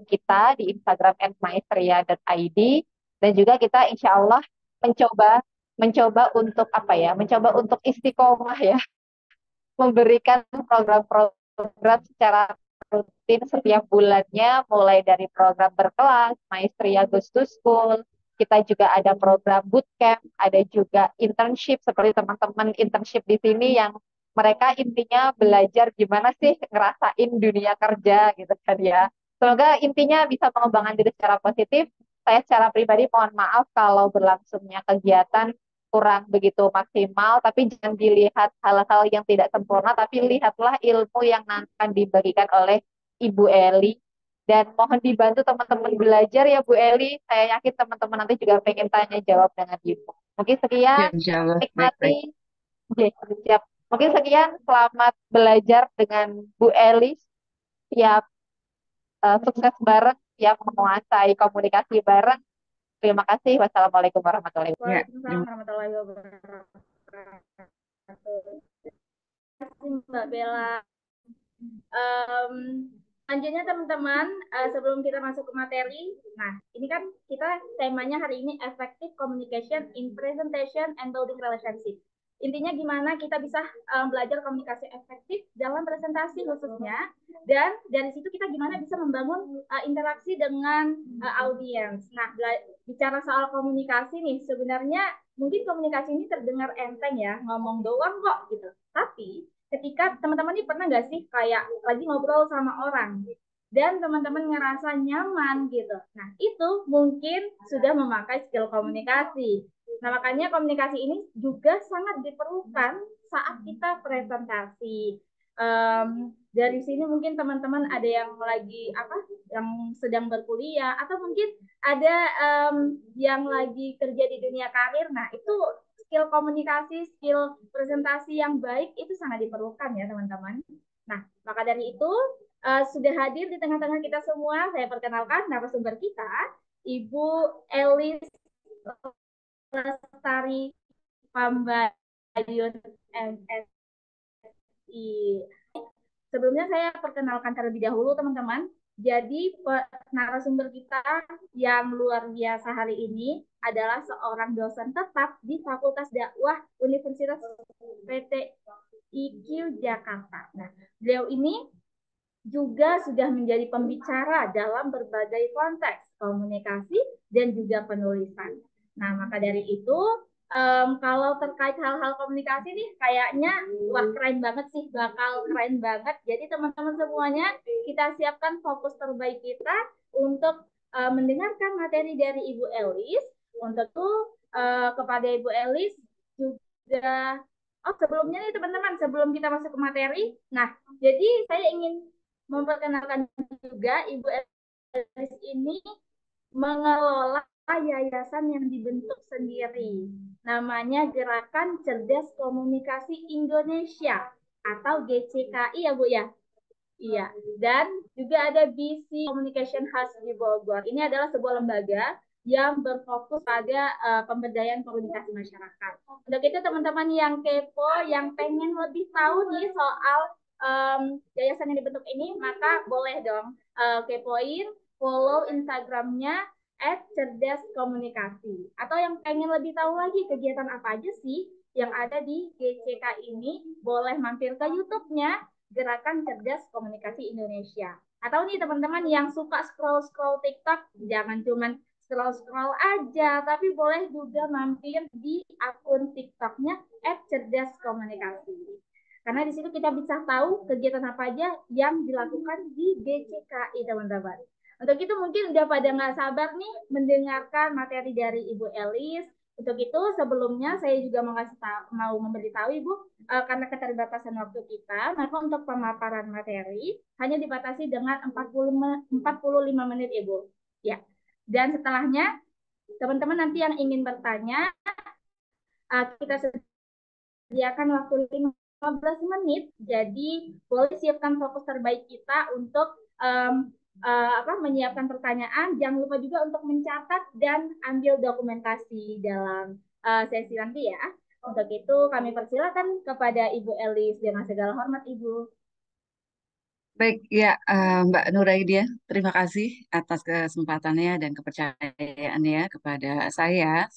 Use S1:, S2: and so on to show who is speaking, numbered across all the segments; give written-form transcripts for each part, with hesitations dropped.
S1: kita di Instagram @maestria.id, dan juga kita insya Allah mencoba mencoba untuk apa ya, mencoba untuk istiqomah ya, memberikan program-program secara rutin setiap bulannya, mulai dari program berkelas, Maestria Goes to School, kita juga ada program bootcamp, ada juga internship seperti teman-teman internship di sini yang mereka intinya belajar gimana sih ngerasain dunia kerja gitu kan ya. Semoga intinya bisa mengembangkan diri secara positif. Saya secara pribadi mohon maaf kalau berlangsungnya kegiatan kurang begitu maksimal, tapi jangan dilihat hal-hal yang tidak sempurna, tapi lihatlah ilmu yang nanti akan dibagikan oleh Ibu Eli. Dan mohon dibantu teman-teman belajar ya Bu Eli. Saya yakin teman-teman nanti juga pengen tanya jawab dengan Ibu. Mungkin
S2: Ya,
S1: sekian,
S2: insya Allah. Baik-baik.
S1: nikmati. Oke, siap. Mungkin sekian, selamat belajar dengan Bu Eli. Siap sukses bareng, siap menguasai komunikasi bareng. Terima kasih. Wassalamualaikum warahmatullahi wabarakatuh.
S2: Ya,
S3: Waalaikumsalam warahmatullahi wabarakatuh. Terima kasih Mbak Bella. Em, Selanjutnya teman-teman, sebelum kita masuk ke materi, nah ini kan kita temanya hari ini effective communication in presentation and building relationship. Intinya gimana kita bisa belajar komunikasi efektif dalam presentasi khususnya, dan dari situ kita gimana bisa membangun interaksi dengan audiens. Nah, bicara soal komunikasi nih, sebenarnya mungkin komunikasi ini terdengar enteng ya, ngomong doang kok gitu. Tapi ketika teman-teman ini pernah nggak sih kayak lagi ngobrol sama orang dan teman-teman ngerasa nyaman gitu. Nah, itu mungkin sudah memakai skill komunikasi. Nah, makanya komunikasi ini juga sangat diperlukan saat kita presentasi. Dari sini mungkin teman-teman ada yang lagi apa, yang sedang berkuliah, atau mungkin ada yang lagi kerja di dunia karir. Nah, itu skill komunikasi, skill presentasi yang baik itu sangat diperlukan ya teman-teman. Nah, maka dari itu sudah hadir di tengah-tengah kita semua. Saya perkenalkan narasumber kita, Ibu Elis Lestari Pambayun MSI. Sebelumnya saya perkenalkan terlebih dahulu teman-teman. Jadi narasumber kita yang luar biasa hari ini adalah seorang dosen tetap di Fakultas Dakwah Universitas PTIQ Jakarta. Nah, beliau ini juga sudah menjadi pembicara dalam berbagai konteks komunikasi dan juga penulisan. Nah, maka dari itu kalau terkait hal-hal komunikasi nih kayaknya wah keren banget sih, bakal keren banget. Jadi teman-teman semuanya kita siapkan fokus terbaik kita untuk mendengarkan materi dari Ibu Elis. Untuk itu kepada Ibu Elis juga, oh sebelumnya nih teman-teman, sebelum kita masuk ke materi, nah jadi saya ingin memperkenalkan juga Ibu Elis ini mengelola yayasan yang dibentuk sendiri. Namanya Gerakan Cerdas Komunikasi Indonesia atau GCKI ya Bu ya. Iya, dan juga ada BC Communication House di Bogor. Ini adalah sebuah lembaga yang berfokus pada pemberdayaan komunikasi masyarakat. Untuk itu teman-teman yang kepo, yang pengen lebih tahu nih soal yayasan yang dibentuk ini, maka boleh dong kepoin, follow Instagramnya @cerdaskomunikasi. Atau yang pengen lebih tahu lagi kegiatan apa aja sih yang ada di GCK ini, boleh mampir ke YouTube-nya Gerakan Cerdas Komunikasi Indonesia. Atau nih teman-teman yang suka scroll-scroll TikTok, jangan cuman scroll-scroll aja, tapi boleh juga mampir di akun TikToknya @cerdaskomunikasi. Karena di situ kita bisa tahu kegiatan apa aja yang dilakukan di GCKI teman-teman. Untuk itu mungkin udah pada nggak sabar nih mendengarkan materi dari Ibu Elis. Untuk itu sebelumnya saya juga mau memberitahu Ibu, karena keterbatasan waktu kita, maka untuk pemaparan materi hanya dibatasi dengan 45 menit Ibu. Ya. Dan setelahnya teman-teman nanti yang ingin bertanya, kita sediakan waktu 15 menit. Jadi boleh siapkan fokus terbaik kita untuk menyiapkan pertanyaan. Jangan lupa juga untuk mencatat dan ambil dokumentasi dalam sesi nanti ya. Untuk itu kami persilakan kepada Ibu Elis dengan segala hormat Ibu.
S2: Baik, ya Mbak Nuraidia, terima kasih atas kesempatannya dan kepercayaannya kepada saya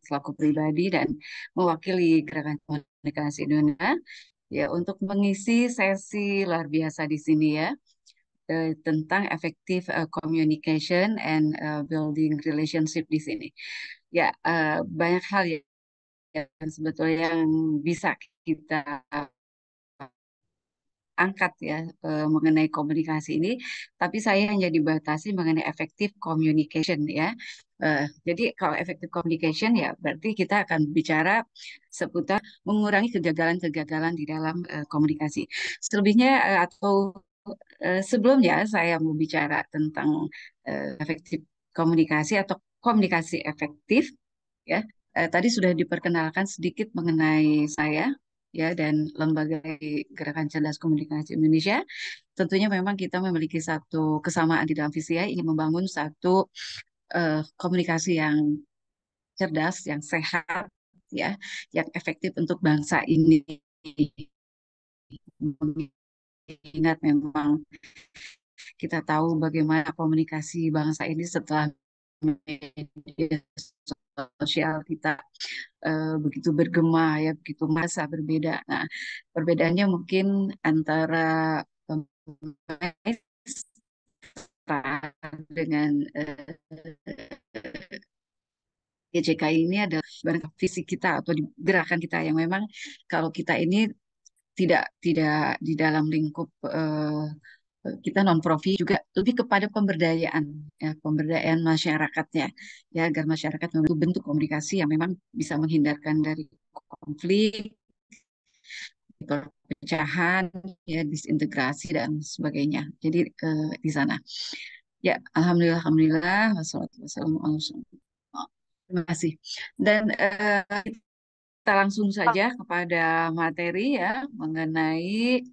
S2: selaku pribadi dan mewakili Gerakan Komunikasi Indonesia ya untuk mengisi sesi luar biasa di sini ya tentang effective communication and building relationship di sini. Ya, banyak hal yang sebetulnya yang bisa kita angkat ya mengenai komunikasi ini, tapi saya hanya dibatasi mengenai effective communication ya. Jadi kalau effective communication ya berarti kita akan bicara seputar mengurangi kegagalan-kegagalan di dalam komunikasi. Selebihnya atau sebelumnya saya mau bicara tentang efektif komunikasi atau komunikasi efektif ya. Tadi sudah diperkenalkan sedikit mengenai saya ya dan lembaga Gerakan Cerdas Komunikasi Indonesia. Tentunya memang kita memiliki satu kesamaan di dalam visi ya, ingin membangun satu komunikasi yang cerdas, yang sehat ya, yang efektif untuk bangsa ini. Mengingat memang kita tahu bagaimana komunikasi bangsa ini setelah media sosial kita begitu bergema ya, begitu masa berbeda. Nah, perbedaannya mungkin antara dengan GCKI ini adalah barangkali visi kita atau gerakan kita yang memang kalau kita ini tidak di dalam lingkup kita non profit juga lebih kepada pemberdayaan ya pemberdayaan masyarakatnya ya agar masyarakat memiliki bentuk komunikasi yang memang bisa menghindarkan dari konflik perpecahan ya disintegrasi dan sebagainya jadi di sana ya alhamdulillah alhamdulillah wassalatu wassalamu ala rasulillah. Terima kasih dan kita langsung saja kepada materi ya mengenai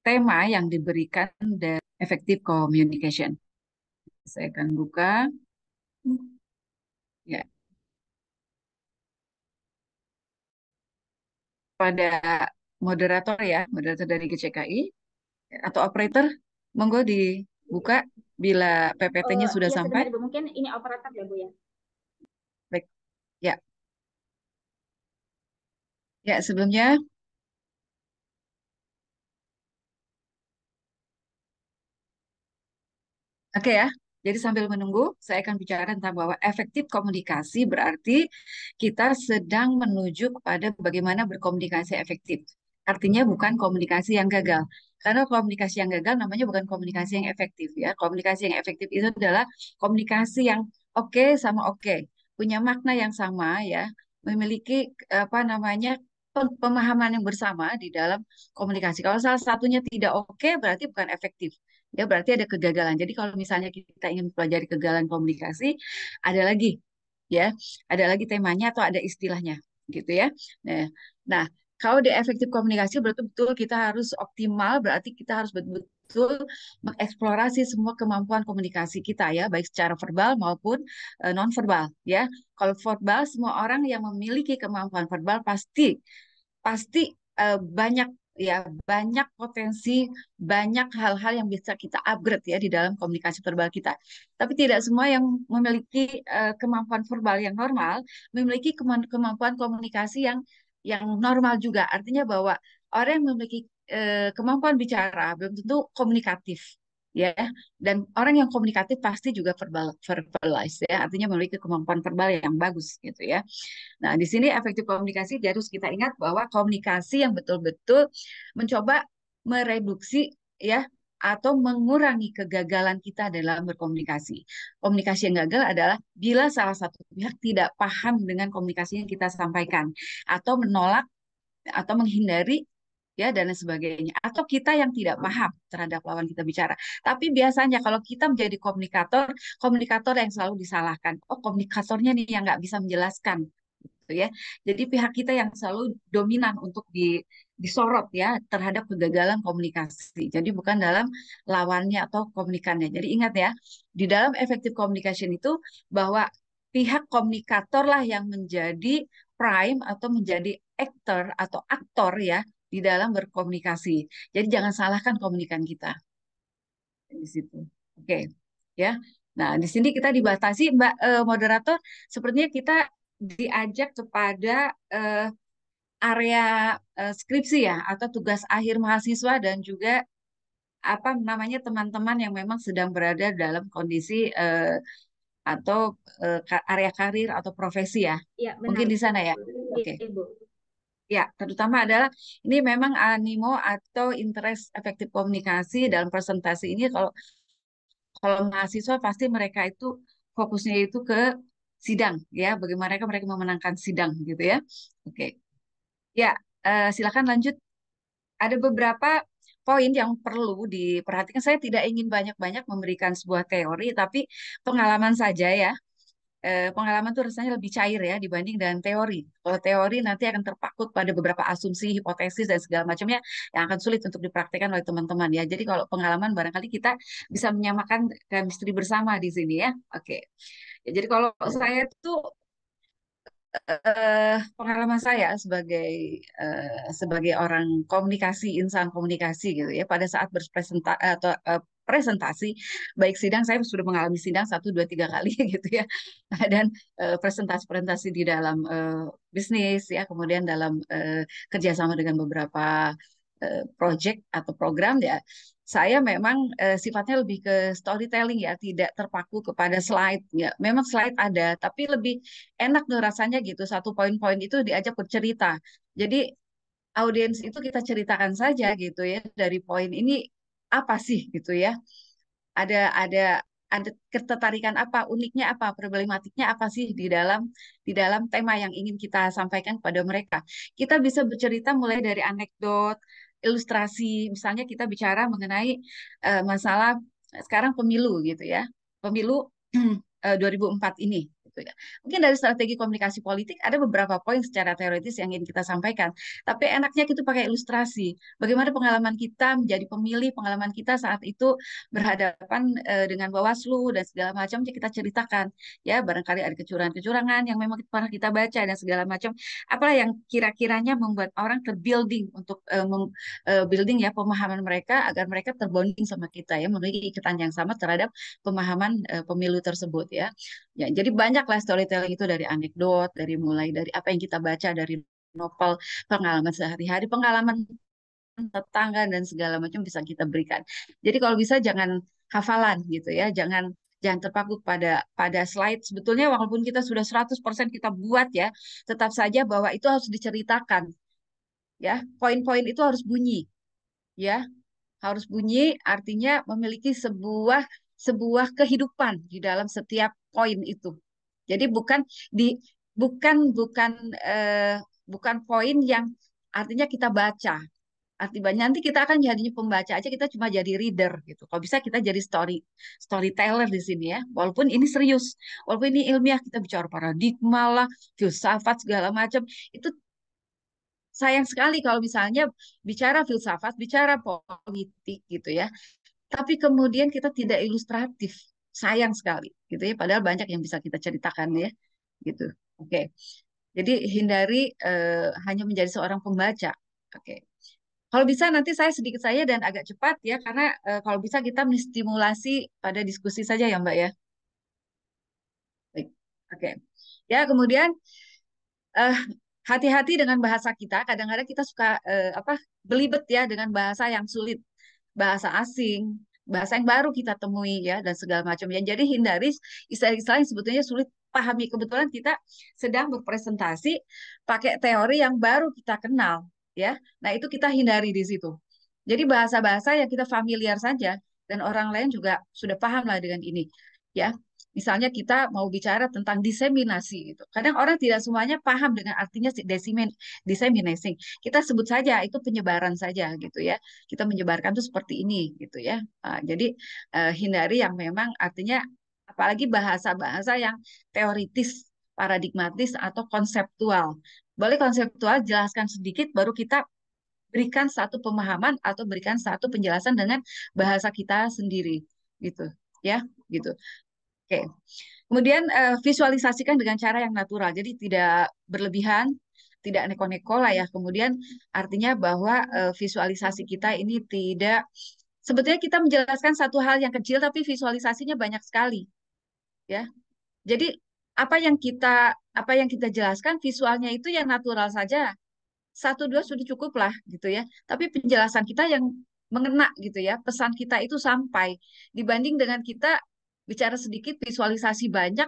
S2: tema yang diberikan dari effective communication. Saya akan buka ya pada moderator ya, moderator dari GCKI atau operator, monggo dibuka bila PPT-nya sudah
S3: Iya
S2: sampai.
S3: sebentar Ibu, mungkin ini operator ya Bu ya.
S2: Baik, ya, ya sebelumnya oke ya. Jadi sambil menunggu, saya akan bicara tentang bahwa efektif komunikasi berarti kita sedang menuju kepada bagaimana berkomunikasi efektif. Artinya bukan komunikasi yang gagal. Karena komunikasi yang gagal namanya bukan komunikasi yang efektif ya. Komunikasi yang efektif itu adalah komunikasi yang oke sama oke, punya makna yang sama ya, memiliki apa namanya pemahaman yang bersama di dalam komunikasi. Kalau salah satunya tidak oke, berarti bukan efektif ya berarti ada kegagalan. Jadi kalau misalnya kita ingin pelajari kegagalan komunikasi, ada lagi ya, ada lagi temanya atau ada istilahnya gitu ya. Nah, nah kalau di efektif komunikasi betul-betul kita harus optimal, berarti kita harus betul-betul mengeksplorasi semua kemampuan komunikasi kita ya, baik secara verbal maupun non verbal ya. Kalau verbal semua orang yang memiliki kemampuan verbal pasti pasti banyak ya banyak potensi banyak hal-hal yang bisa kita upgrade ya di dalam komunikasi verbal kita. Tapi tidak semua yang memiliki kemampuan verbal yang normal memiliki kemampuan komunikasi yang normal juga. Artinya bahwa orang yang memiliki kemampuan bicara belum tentu komunikatif ya. Dan orang yang komunikatif pasti juga verbalize ya. Artinya memiliki kemampuan verbal yang bagus gitu ya. Nah, di sini efektif komunikasi harus kita ingat bahwa komunikasi yang betul-betul mencoba mereduksi ya atau mengurangi kegagalan kita dalam berkomunikasi. Komunikasi yang gagal adalah bila salah satu pihak tidak paham dengan komunikasi yang kita sampaikan atau menolak atau menghindari ya dan lain sebagainya atau kita yang tidak paham terhadap lawan kita bicara. Tapi biasanya kalau kita menjadi komunikator, komunikator yang selalu disalahkan. Oh, komunikatornya nih yang nggak bisa menjelaskan gitu ya. Jadi pihak kita yang selalu dominan untuk disorot ya terhadap kegagalan komunikasi. Jadi bukan dalam lawannya atau komunikannya. Jadi ingat ya, di dalam effective communication itu bahwa pihak komunikator lah yang menjadi prime atau menjadi actor atau aktor ya di dalam berkomunikasi. Jadi jangan salahkan komunikan kita di situ. Oke, ya. Nah, di sini kita dibatasi, Mbak moderator, sepertinya kita diajak kepada eh, area skripsi ya, atau tugas akhir mahasiswa dan juga apa namanya teman-teman yang memang sedang berada dalam kondisi atau area karir atau profesi ya.
S3: Ya,
S2: Mungkin
S3: benar.
S2: di sana ya.
S3: Iya,
S2: Oke.
S3: Ibu.
S2: Ya, terutama adalah ini memang animo atau interest efektif komunikasi dalam presentasi ini kalau kalau mahasiswa pasti mereka itu fokusnya itu ke sidang ya, bagaimana mereka memenangkan sidang gitu ya. Oke. Ya, silakan lanjut. Ada beberapa poin yang perlu diperhatikan. Saya tidak ingin banyak-banyak memberikan sebuah teori, tapi pengalaman saja ya. Pengalaman tuh rasanya lebih cair ya dibanding dengan teori. Kalau teori nanti akan terpaku pada beberapa asumsi, hipotesis dan segala macamnya yang akan sulit untuk dipraktikkan oleh teman-teman ya. Jadi kalau pengalaman barangkali kita bisa menyamakan chemistry bersama di sini ya. Oke. Ya, jadi kalau saya tuh pengalaman saya sebagai orang komunikasi, insan komunikasi gitu ya, pada saat berpresentasi atau presentasi, baik sidang saya sudah mengalami sidang 1, 2, 3 kali gitu ya, dan presentasi-presentasi di dalam bisnis ya, kemudian dalam kerjasama dengan beberapa project atau program ya. Saya memang sifatnya lebih ke storytelling ya, tidak terpaku kepada slide ya. Memang slide ada, tapi lebih enak tuh rasanya gitu. Satu poin-poin itu diajak bercerita. Jadi audiens itu kita ceritakan saja gitu ya dari poin ini apa sih gitu ya. Ada ada ketertarikan apa, uniknya apa, problematiknya apa sih di dalam tema yang ingin kita sampaikan kepada mereka. Kita bisa bercerita mulai dari anekdot, ilustrasi, misalnya kita bicara mengenai masalah sekarang pemilu gitu ya. Pemilu 2004 ini gitu ya. Mungkin dari strategi komunikasi politik ada beberapa poin secara teoritis yang ingin kita sampaikan. Tapi enaknya kita pakai ilustrasi. Bagaimana pengalaman kita menjadi pemilih, pengalaman kita saat itu berhadapan dengan Bawaslu dan segala macam kita ceritakan. Ya, barangkali ada kecurangan-kecurangan yang memang pernah kita baca dan segala macam. Apalah yang kira-kiranya membuat orang terbuilding untuk building ya pemahaman mereka agar mereka terbonding sama kita ya, memiliki ikatan yang sama terhadap pemahaman pemilu tersebut ya. Ya, jadi banyaklah storytelling itu dari anekdot, dari mulai dari apa yang kita baca dari novel, pengalaman sehari-hari, pengalaman tetangga dan segala macam bisa kita berikan. Jadi kalau bisa jangan hafalan gitu ya, jangan jangan terpaku pada slide. Sebetulnya walaupun kita sudah 100% kita buat ya, tetap saja bahwa itu harus diceritakan ya. Poin-poin itu harus bunyi ya, harus bunyi artinya memiliki sebuah sebuah kehidupan di dalam setiap poin itu. Jadi di bukan bukan eh, bukan poin yang artinya kita baca. Artinya nanti kita akan jadinya pembaca aja, kita cuma jadi reader gitu. Kalau bisa kita jadi storyteller di sini ya. Walaupun ini serius, walaupun ini ilmiah, kita bicara paradigma lah, filsafat segala macam. Itu sayang sekali kalau misalnya bicara filsafat, bicara politik gitu ya. Tapi kemudian kita tidak ilustratif. Sayang sekali gitu ya. Padahal banyak yang bisa kita ceritakan ya. Gitu. Oke. Jadi hindari hanya menjadi seorang pembaca. Oke. Kalau bisa nanti saya sedikit saja dan agak cepat ya karena kalau bisa kita menstimulasi pada diskusi saja ya Mbak ya. Baik. Oke. Ya, kemudian eh, hati-hati dengan bahasa kita. Kadang-kadang kita suka apa belibet ya dengan bahasa yang sulit, bahasa asing, bahasa yang baru kita temui ya dan segala macam. Ya, jadi hindari istilah-istilah yang sebetulnya sulit pahami. Kebetulan kita sedang berpresentasi pakai teori yang baru kita kenal ya. Nah, itu kita hindari di situ. Jadi bahasa-bahasa yang kita familiar saja dan orang lain juga sudah paham lah dengan ini. Ya, misalnya kita mau bicara tentang diseminasi gitu. Kadang orang tidak semuanya paham dengan artinya disseminating. Kita sebut saja itu penyebaran saja gitu ya. Kita menyebarkan itu seperti ini gitu ya. Jadi hindari yang memang artinya apalagi bahasa-bahasa yang teoritis, paradigmatis atau konseptual. Boleh konseptual jelaskan sedikit baru kita berikan satu pemahaman atau berikan satu penjelasan dengan bahasa kita sendiri gitu ya gitu. Oke. Kemudian visualisasikan dengan cara yang natural. Jadi tidak berlebihan, tidak neko-neko lah ya. Kemudian artinya bahwa visualisasi kita ini tidak, sebetulnya kita menjelaskan satu hal yang kecil tapi visualisasinya banyak sekali ya. Jadi apa yang kita jelaskan visualnya itu yang natural saja. Satu dua sudah cukup lah gitu ya. Tapi penjelasan kita yang mengena gitu ya. Pesan kita itu sampai dibanding dengan kita bicara sedikit visualisasi banyak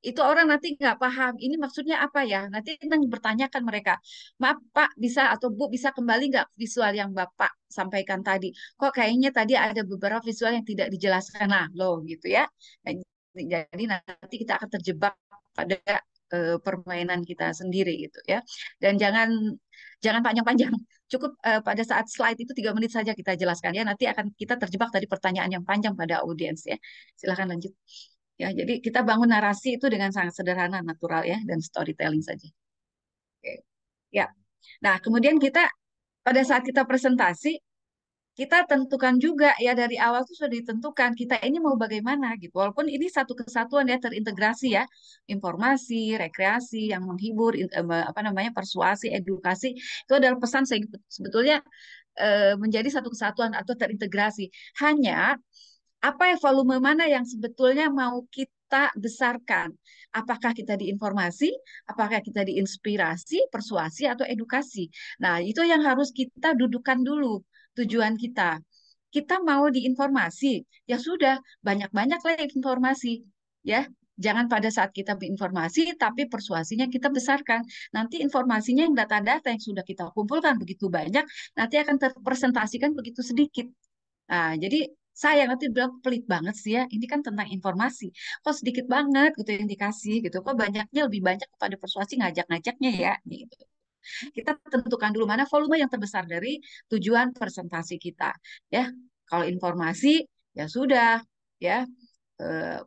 S2: itu orang nanti nggak paham ini maksudnya apa ya. Nanti kita bertanyakan mereka, maaf Pak bisa atau Bu bisa kembali nggak visual yang Bapak sampaikan tadi? Kok kayaknya tadi ada beberapa visual yang tidak dijelaskan lah loh gitu ya. Nah, jadi nanti kita akan terjebak pada permainan kita sendiri gitu ya. Dan jangan panjang-panjang. Cukup pada saat slide itu 3 menit saja kita jelaskan ya. Nanti akan kita terjebak tadi pertanyaan yang panjang pada audiens ya. Silakan lanjut. Ya, jadi kita bangun narasi itu dengan sangat sederhana, natural ya, dan storytelling saja. Oke. Ya. Nah, kemudian kita pada saat kita presentasi kita tentukan juga ya dari awal tuh sudah ditentukan kita ini mau bagaimana gitu. Walaupun ini satu kesatuan ya terintegrasi ya, informasi, rekreasi, yang menghibur, apa namanya persuasi, edukasi itu adalah pesan sebetulnya menjadi satu kesatuan atau terintegrasi. Hanya apa ya volume mana yang sebetulnya mau kita besarkan? Apakah kita di informasi, apakah kita di inspirasi, persuasi, atau edukasi? Nah, itu yang harus kita dudukan dulu tujuan kita. Kita mau di informasi, ya sudah banyak-banyak lah informasi, ya. Jangan pada saat kita berinformasi, tapi persuasinya kita besarkan. Nanti informasinya yang data-data yang sudah kita kumpulkan begitu banyak, nanti akan terpresentasikan begitu sedikit. Nah, jadi saya nanti bilang pelit banget sih ya, ini kan tentang informasi. Kok sedikit banget gitu yang dikasih gitu. Kok banyaknya lebih banyak kepada persuasi ngajak-ngajaknya ya gitu. Kita tentukan dulu mana volume yang terbesar dari tujuan presentasi kita ya. Kalau informasi ya sudah ya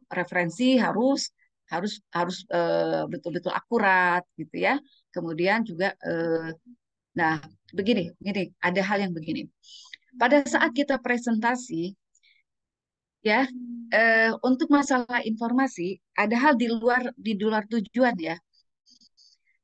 S2: referensi harus harus harus betul-betul akurat gitu ya. Kemudian juga nah begini ada hal yang begini. Pada saat kita presentasi ya untuk masalah informasi ada hal di luar tujuan ya.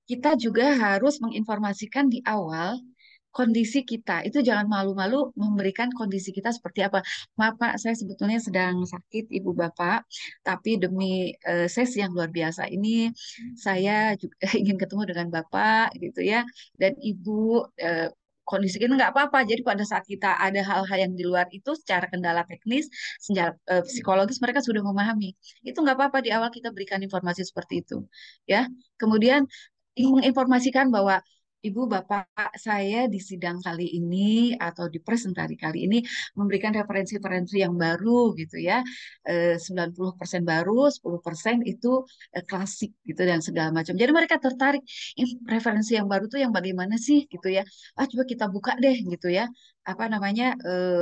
S2: Kita juga harus menginformasikan di awal kondisi kita. Itu jangan malu-malu memberikan kondisi kita seperti apa. Maaf Pak, saya sebetulnya sedang sakit Ibu Bapak, tapi demi sesi yang luar biasa ini saya juga ingin ketemu dengan Bapak gitu ya. Dan Ibu kondisi kita nggak apa-apa. Jadi pada saat kita ada hal-hal yang di luar itu secara kendala teknis, secara psikologis mereka sudah memahami. Itu nggak apa-apa di awal kita berikan informasi seperti itu. Ya, kemudian menginformasikan bahwa Ibu, Bapak, saya di sidang kali ini atau di presentasi kali ini memberikan referensi-referensi yang baru gitu ya. 90% baru, 10% itu klasik gitu dan segala macam. Jadi mereka tertarik, referensi yang baru tuh yang bagaimana sih gitu ya. Coba kita buka deh gitu ya. Apa namanya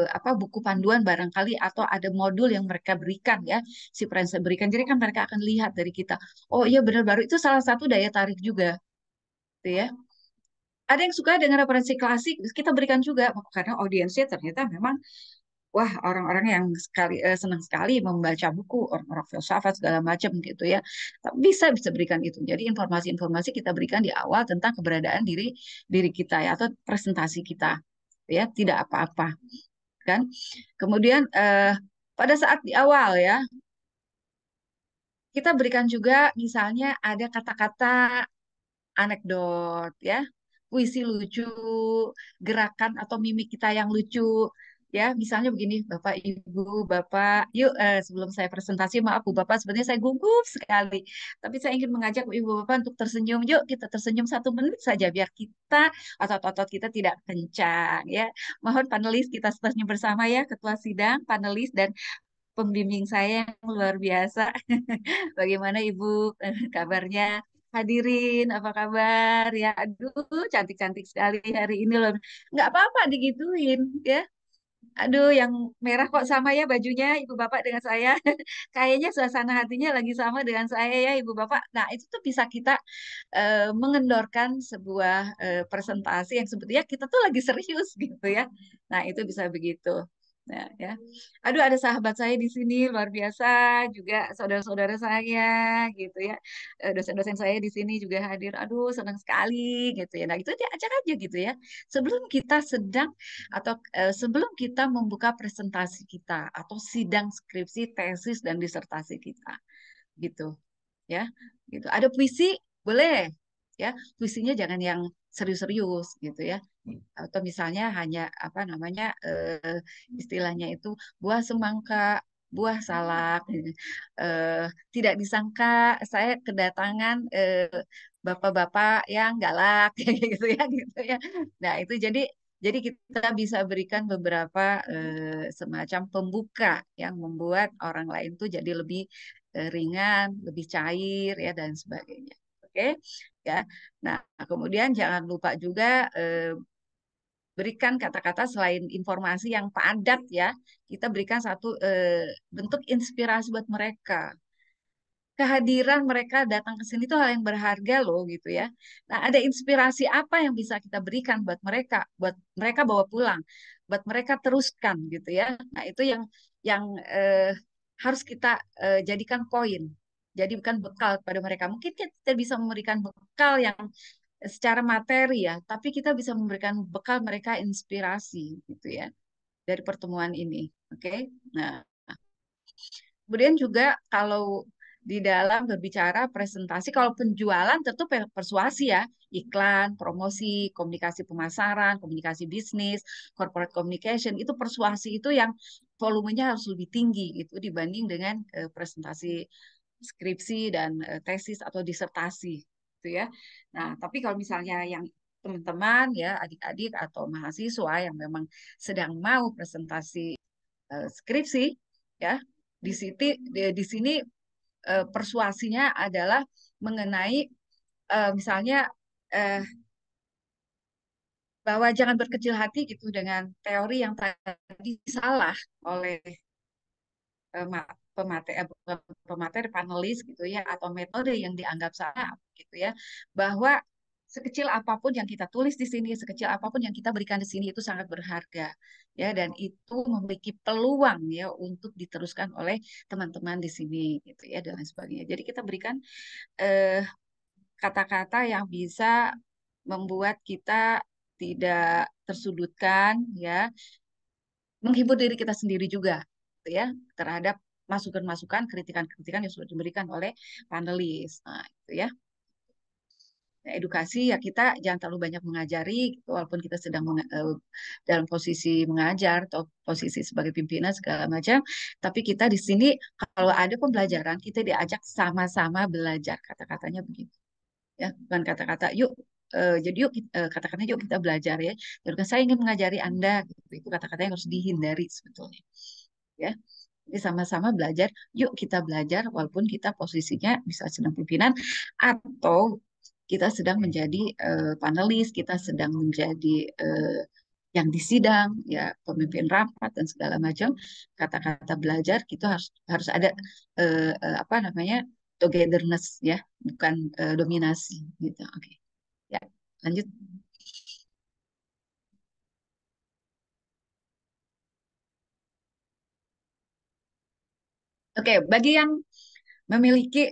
S2: apa buku panduan barangkali atau ada modul yang mereka berikan ya, si presenter berikan. Jadi kan mereka akan lihat dari kita. Oh iya benar baru itu salah satu daya tarik juga gitu ya. Ada yang suka dengan referensi klasik, kita berikan juga karena audiensnya ternyata memang wah orang-orang yang senang sekali membaca buku, orang-orang filsafat segala macam gitu ya. Tapi bisa berikan itu. Jadi informasi-informasi kita berikan di awal tentang keberadaan diri diri kita ya atau presentasi kita ya, tidak apa-apa kan. Kemudian pada saat di awal ya kita berikan juga misalnya ada kata-kata anekdot ya, puisi lucu, gerakan atau mimik kita yang lucu ya. Misalnya begini, Bapak Ibu, Bapak, yuk sebelum saya presentasi maaf Bu Bapak sebenarnya saya gugup sekali. Tapi saya ingin mengajak Ibu Bapak untuk tersenyum. Yuk kita tersenyum 1 menit saja biar kita otot-otot kita tidak kencang ya. Mohon panelis kita tersenyum bersama ya, ketua sidang, panelis dan pembimbing saya yang luar biasa. Bagaimana Ibu kabarnya? Hadirin, apa kabar? Ya, aduh, cantik-cantik sekali hari ini loh. Nggak apa-apa digituin, ya. Aduh, yang merah kok sama ya bajunya Ibu Bapak dengan saya. Kayaknya suasana hatinya lagi sama dengan saya ya Ibu Bapak. Nah, itu tuh bisa kita mengendorkan sebuah presentasi yang sebetulnya kita tuh lagi serius gitu ya. Nah, itu bisa begitu. Nah, ya. Aduh, ada sahabat saya di sini luar biasa, juga saudara-saudara saya gitu ya. Dosen-dosen saya di sini juga hadir. Aduh, senang sekali gitu ya. Nah, itu diajak aja gitu ya. Sebelum kita sedang atau sebelum kita membuka presentasi kita atau sidang skripsi, tesis dan disertasi kita gitu ya. Gitu. Ada puisi boleh ya. Puisinya jangan yang serius-serius gitu ya, atau misalnya hanya apa namanya istilahnya itu buah semangka, buah salak. Eh, Tidak disangka saya kedatangan bapak-bapak yang galak kayak gitu ya, gitu ya. Nah itu jadi kita bisa berikan beberapa semacam pembuka yang membuat orang lain tuh jadi lebih ringan, lebih cair ya dan sebagainya. Oke, ya. Nah, kemudian jangan lupa juga berikan kata-kata selain informasi yang padat ya, kita berikan satu bentuk inspirasi buat mereka. Kehadiran mereka datang ke sini itu hal yang berharga loh gitu ya. Nah, ada inspirasi apa yang bisa kita berikan buat mereka bawa pulang, buat mereka teruskan gitu ya. Nah, itu yang harus kita jadikan poin. Jadi bukan bekal kepada mereka. Mungkin kita bisa memberikan bekal yang secara materi ya, tapi kita bisa memberikan bekal mereka inspirasi gitu ya dari pertemuan ini. Oke. Nah, kemudian juga kalau di dalam berbicara presentasi, kalau penjualan tentu persuasi ya, iklan, promosi, komunikasi pemasaran, komunikasi bisnis, corporate communication, itu persuasi itu yang volumenya harus lebih tinggi gitu dibanding dengan presentasi skripsi dan tesis atau disertasi gitu ya. Nah, tapi kalau misalnya yang teman-teman ya, adik-adik atau mahasiswa yang memang sedang mau presentasi skripsi ya, di sini persuasinya adalah mengenai misalnya eh, bahwa jangan berkecil hati gitu dengan teori yang tadi salah oleh pemateri panelis gitu ya, atau metode yang dianggap salah gitu ya, bahwa sekecil apapun yang kita tulis di sini, sekecil apapun yang kita berikan di sini itu sangat berharga ya, dan itu memiliki peluang ya untuk diteruskan oleh teman-teman di sini gitu ya, dan lain sebagainya. Jadi kita berikan eh, kata-kata yang bisa membuat kita tidak tersudutkan ya, menghibur diri kita sendiri juga gitu ya, terhadap masukan-masukan, kritikan-kritikan yang sudah diberikan oleh panelis. Nah, itu ya. Nah, edukasi ya kita jangan terlalu banyak mengajari gitu, walaupun kita sedang dalam posisi mengajar atau posisi sebagai pimpinan segala macam, tapi kita di sini kalau ada pembelajaran kita diajak sama-sama belajar, kata-katanya begitu ya, bukan kata-kata yuk jadi yuk kata-katanya yuk kita belajar ya. Jadi kan saya ingin mengajari Anda gitu. Itu kata-kata yang harus dihindari sebetulnya. Ya. Jadi sama-sama belajar, yuk kita belajar walaupun kita posisinya bisa sedang pimpinan atau kita sedang menjadi panelis, kita sedang menjadi yang di sidang, ya pemimpin rapat dan segala macam. Kata-kata belajar kita harus harus ada apa namanya togetherness ya, bukan dominasi gitu. Oke, ya lanjut. Oke, bagi yang memiliki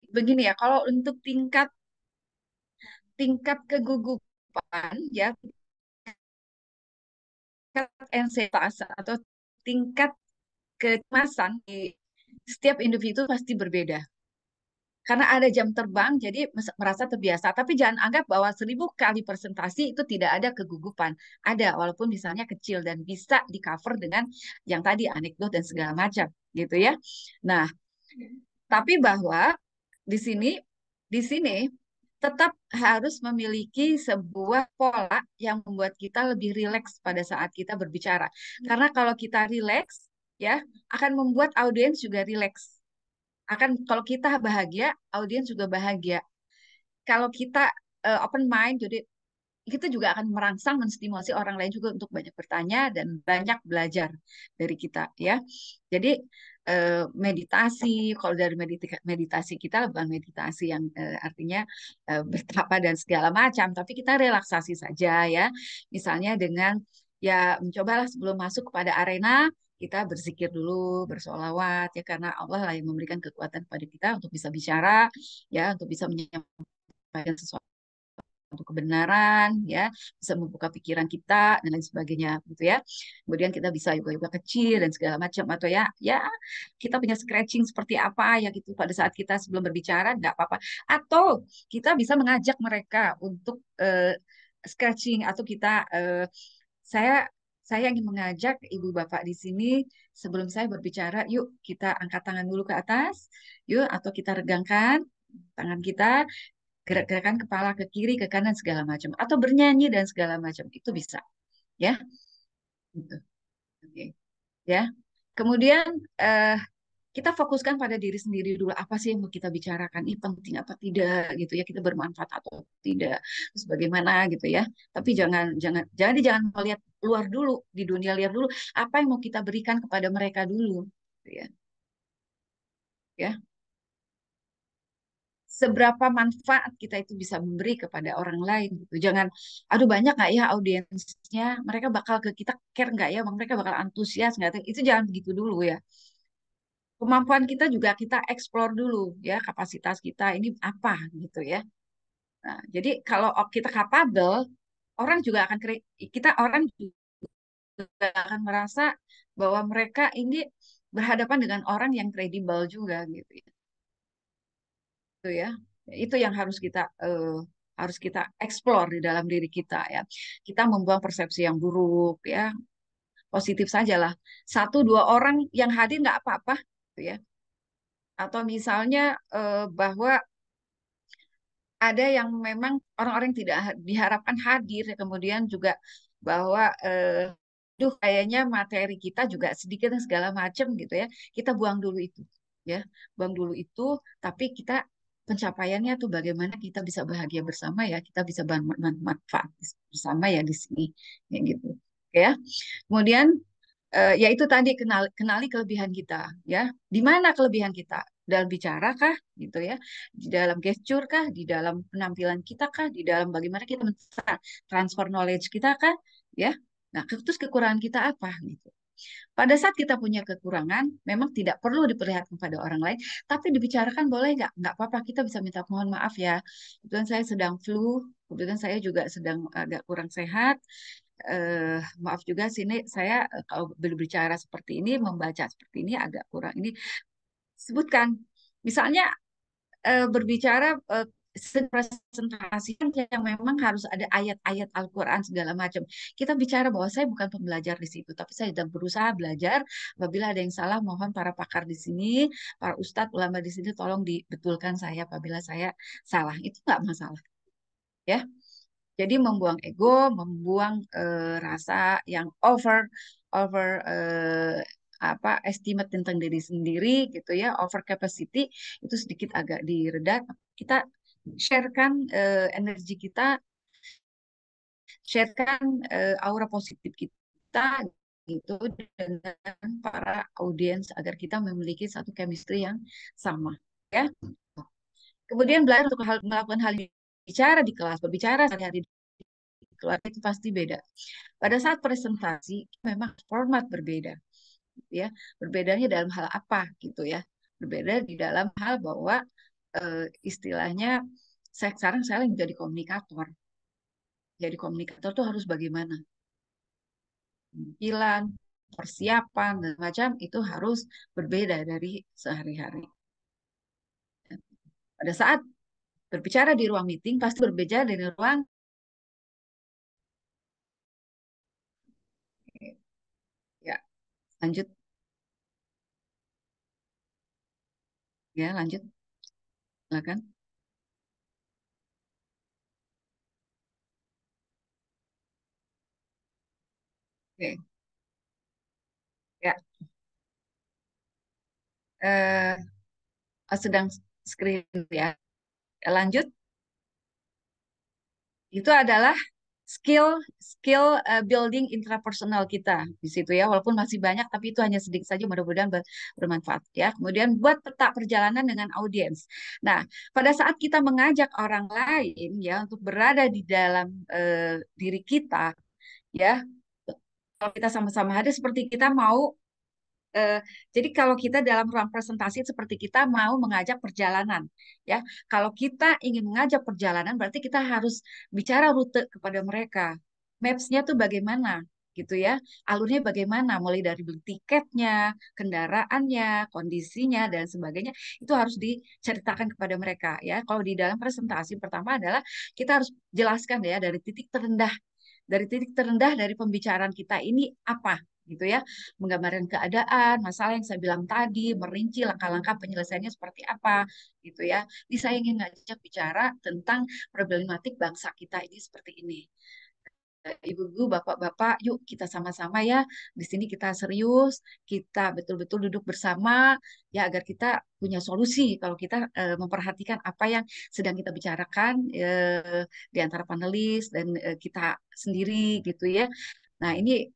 S2: begini ya, kalau untuk tingkat tingkat kegugupan ya, tingkat anxietas atau tingkat kecemasan di setiap individu pasti berbeda. Karena ada jam terbang, jadi merasa terbiasa. Tapi jangan anggap bahwa 1.000 kali presentasi itu tidak ada kegugupan. Ada, walaupun misalnya kecil dan bisa di cover dengan yang tadi anekdot dan segala macam, gitu ya. Nah, tapi bahwa di sini di sini tetap harus memiliki sebuah pola yang membuat kita lebih rileks pada saat kita berbicara. Karena kalau kita rileks, ya akan membuat audiens juga rileks. Akan kalau kita bahagia, audiens juga bahagia. Kalau kita open mind, jadi kita juga akan merangsang menstimulasi orang lain juga untuk banyak bertanya dan banyak belajar dari kita ya. Jadi meditasi, kalau dari meditasi kita bukan meditasi yang artinya bertapa dan segala macam, tapi kita relaksasi saja ya. Misalnya dengan ya mencobalah sebelum masuk kepada arena kita berzikir dulu, bersolawat ya karena Allah lah yang memberikan kekuatan kepada kita untuk bisa bicara ya, untuk bisa menyampaikan sesuatu untuk kebenaran ya, bisa membuka pikiran kita dan lain sebagainya gitu ya. Kemudian kita bisa yoga-yoga kecil dan segala macam atau ya ya kita punya stretching seperti apa ya gitu pada saat kita sebelum berbicara nggak apa-apa. Atau kita bisa mengajak mereka untuk stretching atau kita saya saya ingin mengajak ibu bapak di sini sebelum saya berbicara, yuk kita angkat tangan dulu ke atas, yuk atau kita regangkan tangan kita, gerak-gerakan kepala ke kiri, ke kanan segala macam, atau bernyanyi dan segala macam itu bisa, ya. Gitu. Oke, ya. Kemudian eh, kita fokuskan pada diri sendiri dulu apa sih yang mau kita bicarakan, ini penting apa tidak gitu ya, kita bermanfaat atau tidak, terus bagaimana gitu ya. Tapi jangan jangan jangan melihat luar dulu di dunia, lihat dulu apa yang mau kita berikan kepada mereka dulu, gitu ya. Ya, seberapa manfaat kita itu bisa memberi kepada orang lain gitu. Jangan, aduh banyak nggak ya audiensnya, mereka bakal ke kita care nggak ya, mereka bakal antusias nggak? Itu jangan begitu dulu ya. Kemampuan kita juga kita explore dulu ya, kapasitas kita ini apa gitu ya. Nah, jadi kalau kita capable, orang juga akan kita orang juga akan merasa bahwa mereka ini berhadapan dengan orang yang kredibel juga gitu ya. Itu ya. Itu yang harus kita explore di dalam diri kita ya. Kita membuang persepsi yang buruk ya, positif sajalah. Satu dua orang yang hadir nggak apa-apa gitu ya. Atau misalnya bahwa ada yang memang orang-orang yang tidak diharapkan hadir, ya, kemudian juga bahwa duh kayaknya materi kita juga sedikit dan segala macam gitu ya. Kita buang dulu itu ya. Buang dulu itu, tapi kita pencapaiannya tuh bagaimana kita bisa bahagia bersama ya, kita bisa manfaat bersama ya di sini ya gitu. Oke ya. Kemudian ya itu tadi kenali kelebihan kita ya. Di mana kelebihan kita? Dalam bicara kah gitu ya? Di dalam gesture kah? Di dalam penampilan kita kah? Di dalam bagaimana kita transfer knowledge kita kah? Ya. Nah, terus kekurangan kita apa gitu. Pada saat kita punya kekurangan, memang tidak perlu diperlihatkan pada orang lain, tapi dibicarakan boleh nggak? Nggak apa-apa, kita bisa minta mohon maaf ya. Kebetulan saya sedang flu, kebetulan saya juga sedang agak kurang sehat, maaf juga sini saya kalau berbicara seperti ini, membaca seperti ini agak kurang. Ini sebutkan, misalnya berbicara presentasi yang memang harus ada ayat-ayat Al-Quran segala macam. Kita bicara bahwa saya bukan pembelajar di situ, tapi saya sedang berusaha belajar. Apabila ada yang salah, mohon para pakar di sini, para ustadz, ulama di sini, tolong dibetulkan saya apabila saya salah. Itu nggak masalah, ya. Jadi membuang ego, membuang rasa yang over apa estimate tentang diri sendiri gitu ya, over capacity itu sedikit agak direda. Kita sharekan energi kita, sharekan aura positif kita gitu dengan para audiens agar kita memiliki satu chemistry yang sama ya. Kemudian belajar untuk melakukan hal ini, bicara di kelas, berbicara sehari-hari di kelas itu pasti beda. Pada saat presentasi memang format berbeda, gitu ya. Berbedanya dalam hal apa gitu ya? Berbeda di dalam hal bahwa istilahnya sekarang saya lagi jadi komunikator. Jadi komunikator tuh harus bagaimana? Penampilan, persiapan dan macam itu harus berbeda dari sehari-hari. Pada saat berbicara di ruang meeting pasti berbeda dari ruang. Ya, lanjut ya, lanjut. Silakan. Oke. Ya, eh, sedang screen ya. Lanjut. Itu adalah skill skill building intrapersonal kita di situ ya, walaupun masih banyak tapi itu hanya sedikit saja, mudah-mudahan bermanfaat ya. Kemudian buat peta perjalanan dengan audiens. Nah, pada saat kita mengajak orang lain ya untuk berada di dalam diri kita ya, Kalau kita sama-sama hadir seperti kita mau jadi kalau kita dalam ruang presentasi seperti kita mau mengajak perjalanan, ya. Kalau kita ingin mengajak perjalanan, berarti kita harus bicara rute kepada mereka. Maps-nya tuh bagaimana, gitu ya. Alurnya bagaimana, mulai dari beli tiketnya, kendaraannya, kondisinya dan sebagainya, itu harus diceritakan kepada mereka, ya. Kalau di dalam presentasi pertama adalah kita harus jelaskan ya dari titik terendah dari pembicaraan kita ini apa gitu ya, menggambarkan keadaan, masalah yang saya bilang tadi, merinci langkah-langkah penyelesaiannya seperti apa gitu ya. Ini saya ingin ngajak bicara tentang problematik bangsa kita ini seperti ini. Ibu-ibu, bapak-bapak, yuk kita sama-sama ya. Di sini kita serius, kita betul-betul duduk bersama ya agar kita punya solusi kalau kita memperhatikan apa yang sedang kita bicarakan di antara panelis dan kita sendiri gitu ya. Nah, ini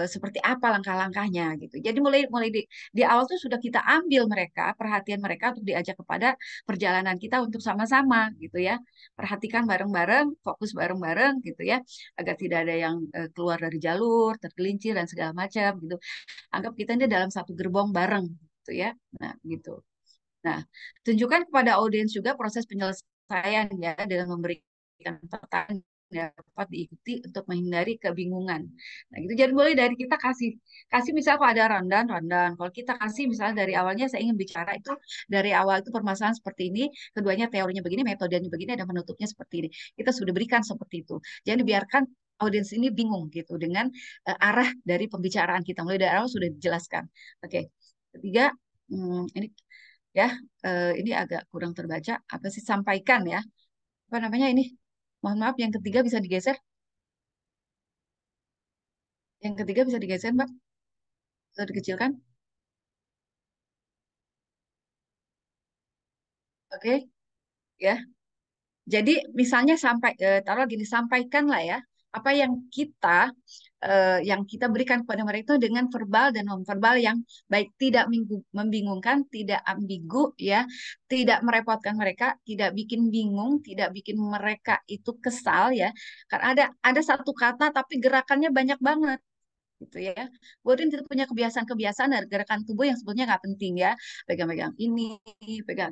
S2: seperti apa langkah-langkahnya gitu. Jadi mulai mulai di awal tuh sudah kita ambil mereka, perhatian mereka untuk diajak kepada perjalanan kita untuk sama-sama gitu ya. Perhatikan bareng-bareng, fokus bareng-bareng gitu ya, agar tidak ada yang keluar dari jalur, tergelincir dan segala macam gitu. Anggap kita ini dalam satu gerbong bareng gitu ya. Nah, gitu. Nah, tunjukkan kepada audiens juga proses penyelesaian ya dengan memberikan peta yang dapat diikuti untuk menghindari kebingungan. Nah, gitu. Jadi boleh dari kita kasih kasih misal kalau ada rundown. Kalau kita kasih misalnya dari awalnya saya ingin bicara itu dari awal itu permasalahan seperti ini, keduanya teorinya begini, metodenya begini, dan penutupnya seperti ini. Kita sudah berikan seperti itu. Jangan dibiarkan audiens ini bingung gitu dengan arah dari pembicaraan kita. Mulai dari awal sudah dijelaskan. Oke. Ketiga, ini ya ini agak kurang terbaca apa sih sampaikan ya apa namanya ini mohon maaf yang ketiga bisa digeser yang ketiga bisa digeser Mbak bisa dikecilkan oke ya jadi misalnya taruh gini sampaikanlah ya apa yang kita berikan kepada mereka itu dengan verbal dan nonverbal yang baik tidak membingungkan, tidak ambigu ya, tidak merepotkan mereka, tidak bikin bingung, tidak bikin mereka itu kesal ya. Karena ada satu kata tapi gerakannya banyak banget gitu ya. Kemudian kita punya kebiasaan-kebiasaan dari gerakan tubuh yang sebetulnya nggak penting ya. Pegang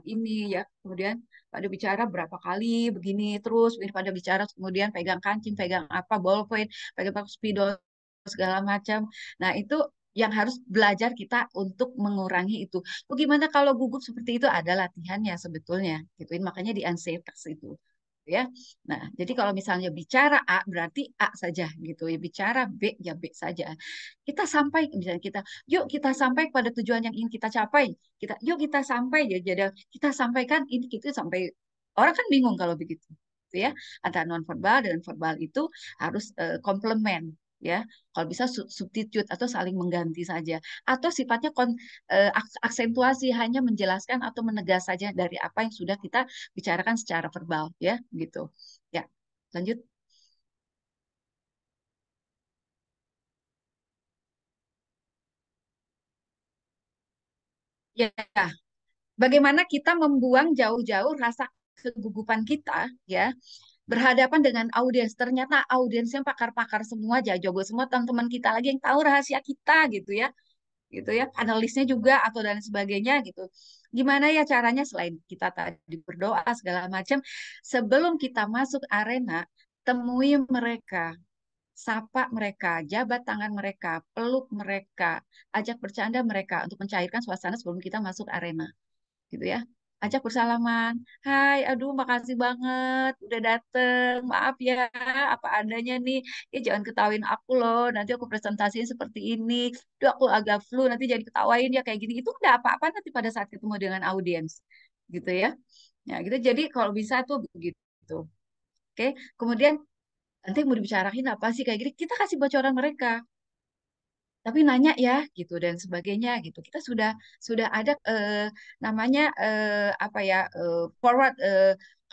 S2: ini ya. Kemudian pada bicara berapa kali begini terus, begini pada bicara kemudian pegang kancing, pegang apa ballpoint, pegang spidol segala macam. Nah, itu yang harus belajar kita untuk mengurangi itu. Bagaimana kalau gugup seperti itu ada latihannya sebetulnya, gitu. Makanya di unsafe itu ya. Nah, jadi kalau misalnya bicara A berarti A saja gitu ya. Bicara B ya B saja. Kita sampai misalnya yuk kita sampai pada tujuan yang ingin kita capai. Yuk kita sampai ya. Jadi kita sampaikan ini kita sampai orang kan bingung kalau begitu. Gitu ya. Antara nonverbal dan verbal itu harus komplement ya. Kalau bisa substitute atau saling mengganti saja. Atau sifatnya aksentuasi hanya menjelaskan atau menegas saja dari apa yang sudah kita bicarakan secara verbal ya gitu. Ya, lanjut. Ya, bagaimana kita membuang jauh-jauh rasa kegugupan kita ya berhadapan dengan audiens. Ternyata audiensnya pakar-pakar semua, jago semua teman-teman kita lagi yang tahu rahasia kita gitu ya, analisnya juga atau dan sebagainya gitu. Gimana ya caranya selain kita tadi berdoa segala macam, sebelum kita masuk arena, temui mereka, sapa mereka, jabat tangan mereka, peluk mereka, ajak bercanda mereka untuk mencairkan suasana sebelum kita masuk arena, gitu ya. Ajak bersalaman, hai, aduh makasih banget udah dateng, maaf ya apa adanya nih, ya jangan ketawain aku loh, nanti aku presentasinya seperti ini, duh aku agak flu, nanti jangan ketawain ya kayak gini, itu udah apa-apa nanti pada saat ketemu dengan audiens, gitu ya. Ya gitu, jadi kalau bisa tuh begitu. Oke, kemudian nanti mau dibicarain apa sih kayak gini, kita kasih bocoran mereka tapi nanya ya gitu dan sebagainya gitu kita sudah ada namanya apa ya forward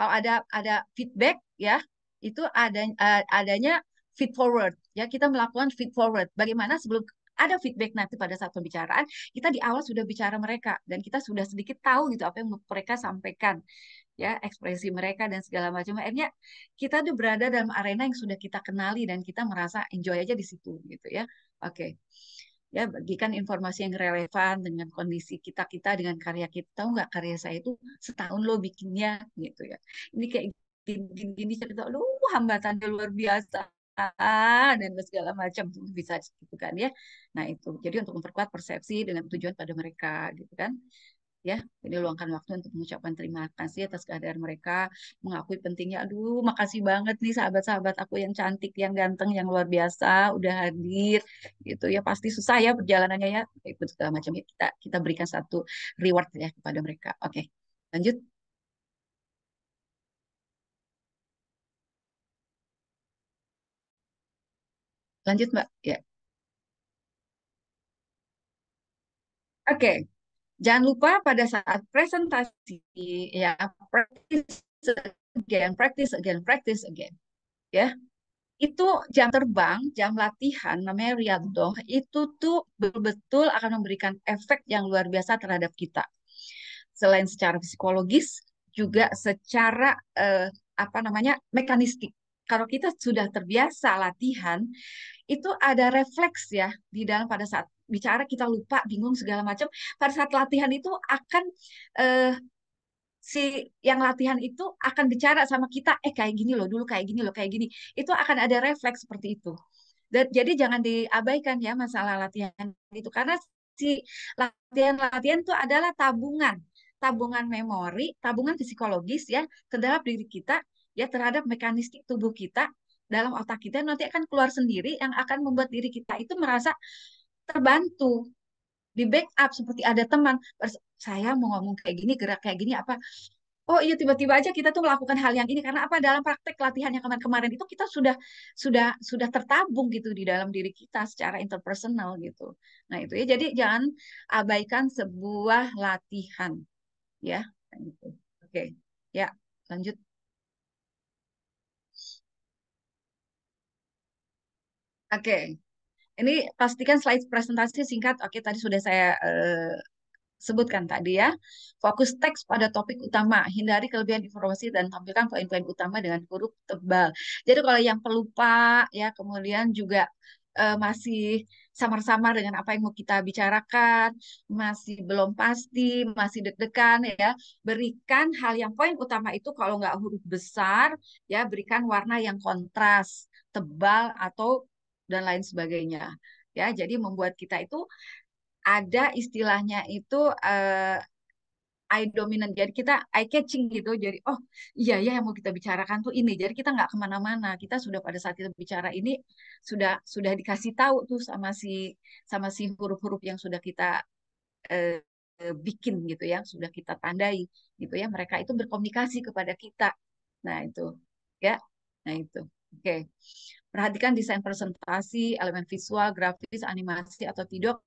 S2: kalau ada feedback ya itu adanya feed forward ya kita melakukan feed forward bagaimana sebelum ada feedback nanti pada saat pembicaraan kita di awal sudah bicara mereka dan kita sudah sedikit tahu gitu apa yang mereka sampaikan ya ekspresi mereka dan segala macam akhirnya kita tuh berada dalam arena yang sudah kita kenali dan kita merasa enjoy aja di situ gitu ya. Oke. Ya, bagikan informasi yang relevan dengan kondisi kita dengan karya kita. Tahu nggak, karya saya itu setahun lo bikinnya gitu ya. Ini kayak gini cerita, lu hambatannya luar biasa dan segala macam tuh bisa gitu kan ya. Nah itu, jadi untuk memperkuat persepsi dengan tujuan pada mereka gitu kan. Ya, jadi luangkan waktu untuk mengucapkan terima kasih atas kehadiran mereka, mengakui pentingnya. Aduh, makasih banget nih sahabat-sahabat aku yang cantik, yang ganteng, yang luar biasa, udah hadir, gitu ya. Pasti susah ya perjalanannya ya, ikut segala macam ya. Kita berikan satu reward ya kepada mereka. Oke, lanjut, lanjut Mbak. Ya, oke. Jangan lupa pada saat presentasi ya, practice again, practice again. Ya, itu jam terbang, jam latihan namanya riyadhah itu tuh betul-betul akan memberikan efek yang luar biasa terhadap kita. Selain secara psikologis, juga secara apa namanya mekanistik. Kalau kita sudah terbiasa latihan, itu ada refleks ya di dalam pada saat bicara kita lupa, bingung segala macam. Pada saat latihan itu akan eh, si yang latihan itu akan bicara sama kita, kayak gini loh, dulu kayak gini loh, kayak gini. Itu akan ada refleks seperti itu. Dan, jadi jangan diabaikan ya masalah latihan itu, karena si latihan-latihan itu adalah tabungan, tabungan memori, tabungan psikologis ya terhadap diri kita, ya terhadap mekanistik tubuh kita dalam otak kita, nanti akan keluar sendiri yang akan membuat diri kita itu merasa terbantu, di backup seperti ada teman. Saya mau ngomong kayak gini, gerak kayak gini apa, oh iya tiba-tiba aja kita tuh melakukan hal yang ini karena apa, dalam praktek latihan yang kemarin-kemarin itu kita sudah tertabung gitu di dalam diri kita secara interpersonal gitu. Nah itu ya, jadi jangan abaikan sebuah latihan ya. Gitu. Oke, ya lanjut. Oke, ini pastikan slide presentasi singkat. Oke, tadi sudah saya sebutkan tadi ya. Fokus teks pada topik utama, hindari kelebihan informasi dan tampilkan poin-poin utama dengan huruf tebal. Jadi kalau yang pelupa ya, kemudian juga masih samar-samar dengan apa yang mau kita bicarakan, masih belum pasti, masih deg-degan ya, berikan hal yang poin utama itu, kalau nggak huruf besar ya, berikan warna yang kontras, tebal atau dan lain sebagainya. Ya, jadi membuat kita itu ada istilahnya itu eye dominant. Jadi kita eye catching gitu. Jadi oh iya ya yang mau kita bicarakan tuh ini. Jadi kita nggak kemana-mana. Kita sudah pada saat kita bicara ini sudah dikasih tahu tuh sama si huruf-huruf yang sudah kita eh, bikin gitu ya, sudah kita tandai gitu ya. Mereka itu berkomunikasi kepada kita. Nah itu ya. Nah itu. Oke. Perhatikan desain presentasi, elemen visual, grafis, animasi atau video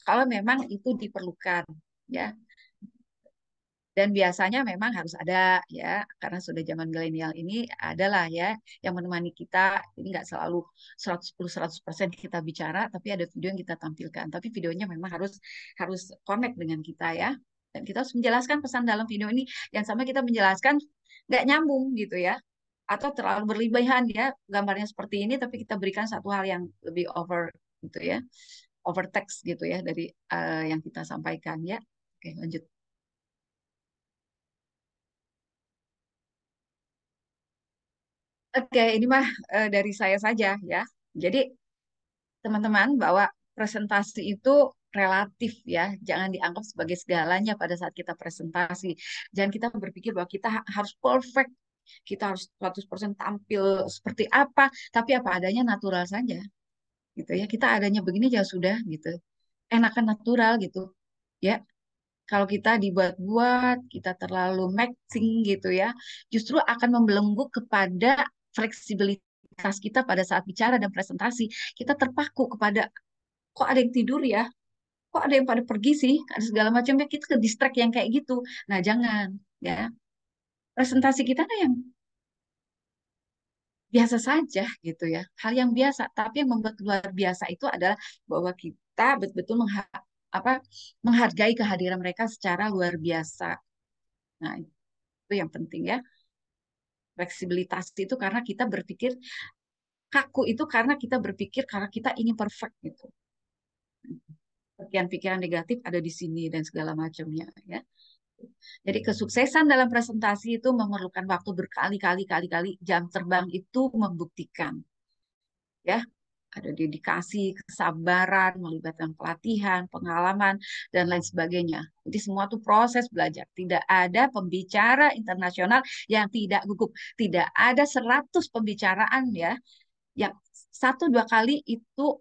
S2: kalau memang itu diperlukan ya. Dan biasanya memang harus ada ya, karena sudah zaman milenial ini adalah ya yang menemani kita. Ini nggak selalu 110-100% kita bicara, tapi ada video yang kita tampilkan. Tapi videonya memang harus harus connect dengan kita ya. Dan kita harus menjelaskan pesan dalam video ini. Yang sama kita menjelaskan nggak nyambung gitu ya. Atau terlalu berlebihan ya, gambarnya seperti ini, tapi kita berikan satu hal yang lebih over gitu ya. Over text gitu ya dari yang kita sampaikan ya. Oke, lanjut. Oke, ini mah dari saya saja ya. Jadi teman-teman bahwa presentasi itu relatif ya, jangan dianggap sebagai segalanya pada saat kita presentasi. Jangan kita berpikir bahwa kita harus perfect, kita harus 100% tampil seperti apa, tapi apa adanya natural saja gitu ya. Kita adanya begini ya sudah gitu. Enakan natural gitu. Ya, kalau kita dibuat-buat, kita terlalu maxing gitu ya, justru akan membelenggu kepada fleksibilitas kita pada saat bicara dan presentasi. Kita terpaku kepada, kok ada yang tidur ya, kok ada yang pada pergi sih, ada segala macamnya, kita ke distract yang kayak gitu. Nah, jangan ya. Presentasi kita kan yang biasa saja gitu ya, hal yang biasa. Tapi yang membuat luar biasa itu adalah bahwa kita betul-betul apa, menghargai kehadiran mereka secara luar biasa. Nah, itu yang penting ya. Fleksibilitas itu karena kita berpikir, kaku itu karena kita berpikir karena kita ingin perfect gitu. pikiran-pikiran negatif ada di sini dan segala macamnya ya. Jadi kesuksesan dalam presentasi itu memerlukan waktu berkali-kali kali-kali, jam terbang itu membuktikan ya. Ada dedikasi, kesabaran, melibatkan pelatihan, pengalaman, dan lain sebagainya. Jadi semua itu proses belajar. Tidak ada pembicara internasional yang tidak gugup. Tidak ada 100 pembicaraan ya, yang satu dua kali itu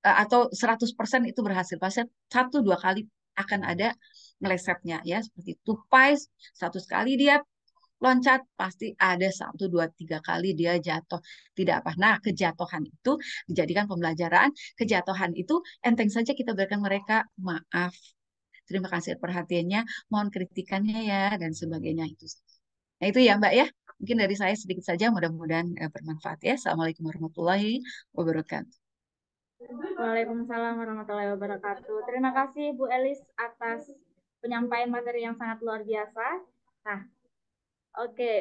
S2: atau 100% itu berhasil. Pasti satu dua kali akan ada melesetnya ya. Seperti tupai, 100 kali dia loncat pasti ada satu dua tiga kali dia jatuh tidak apa. Nah kejatuhan itu dijadikan pembelajaran. Kejatuhan itu enteng saja kita berikan mereka maaf, terima kasih perhatiannya, mohon kritikannya ya dan sebagainya itu. Nah itu ya Mbak ya. Mungkin dari saya sedikit saja, mudah-mudahan bermanfaat ya. Assalamualaikum warahmatullahi wabarakatuh.
S3: Waalaikumsalam warahmatullahi wabarakatuh. Terima kasih Bu Elis atas penyampaian materi yang sangat luar biasa. Nah, oke,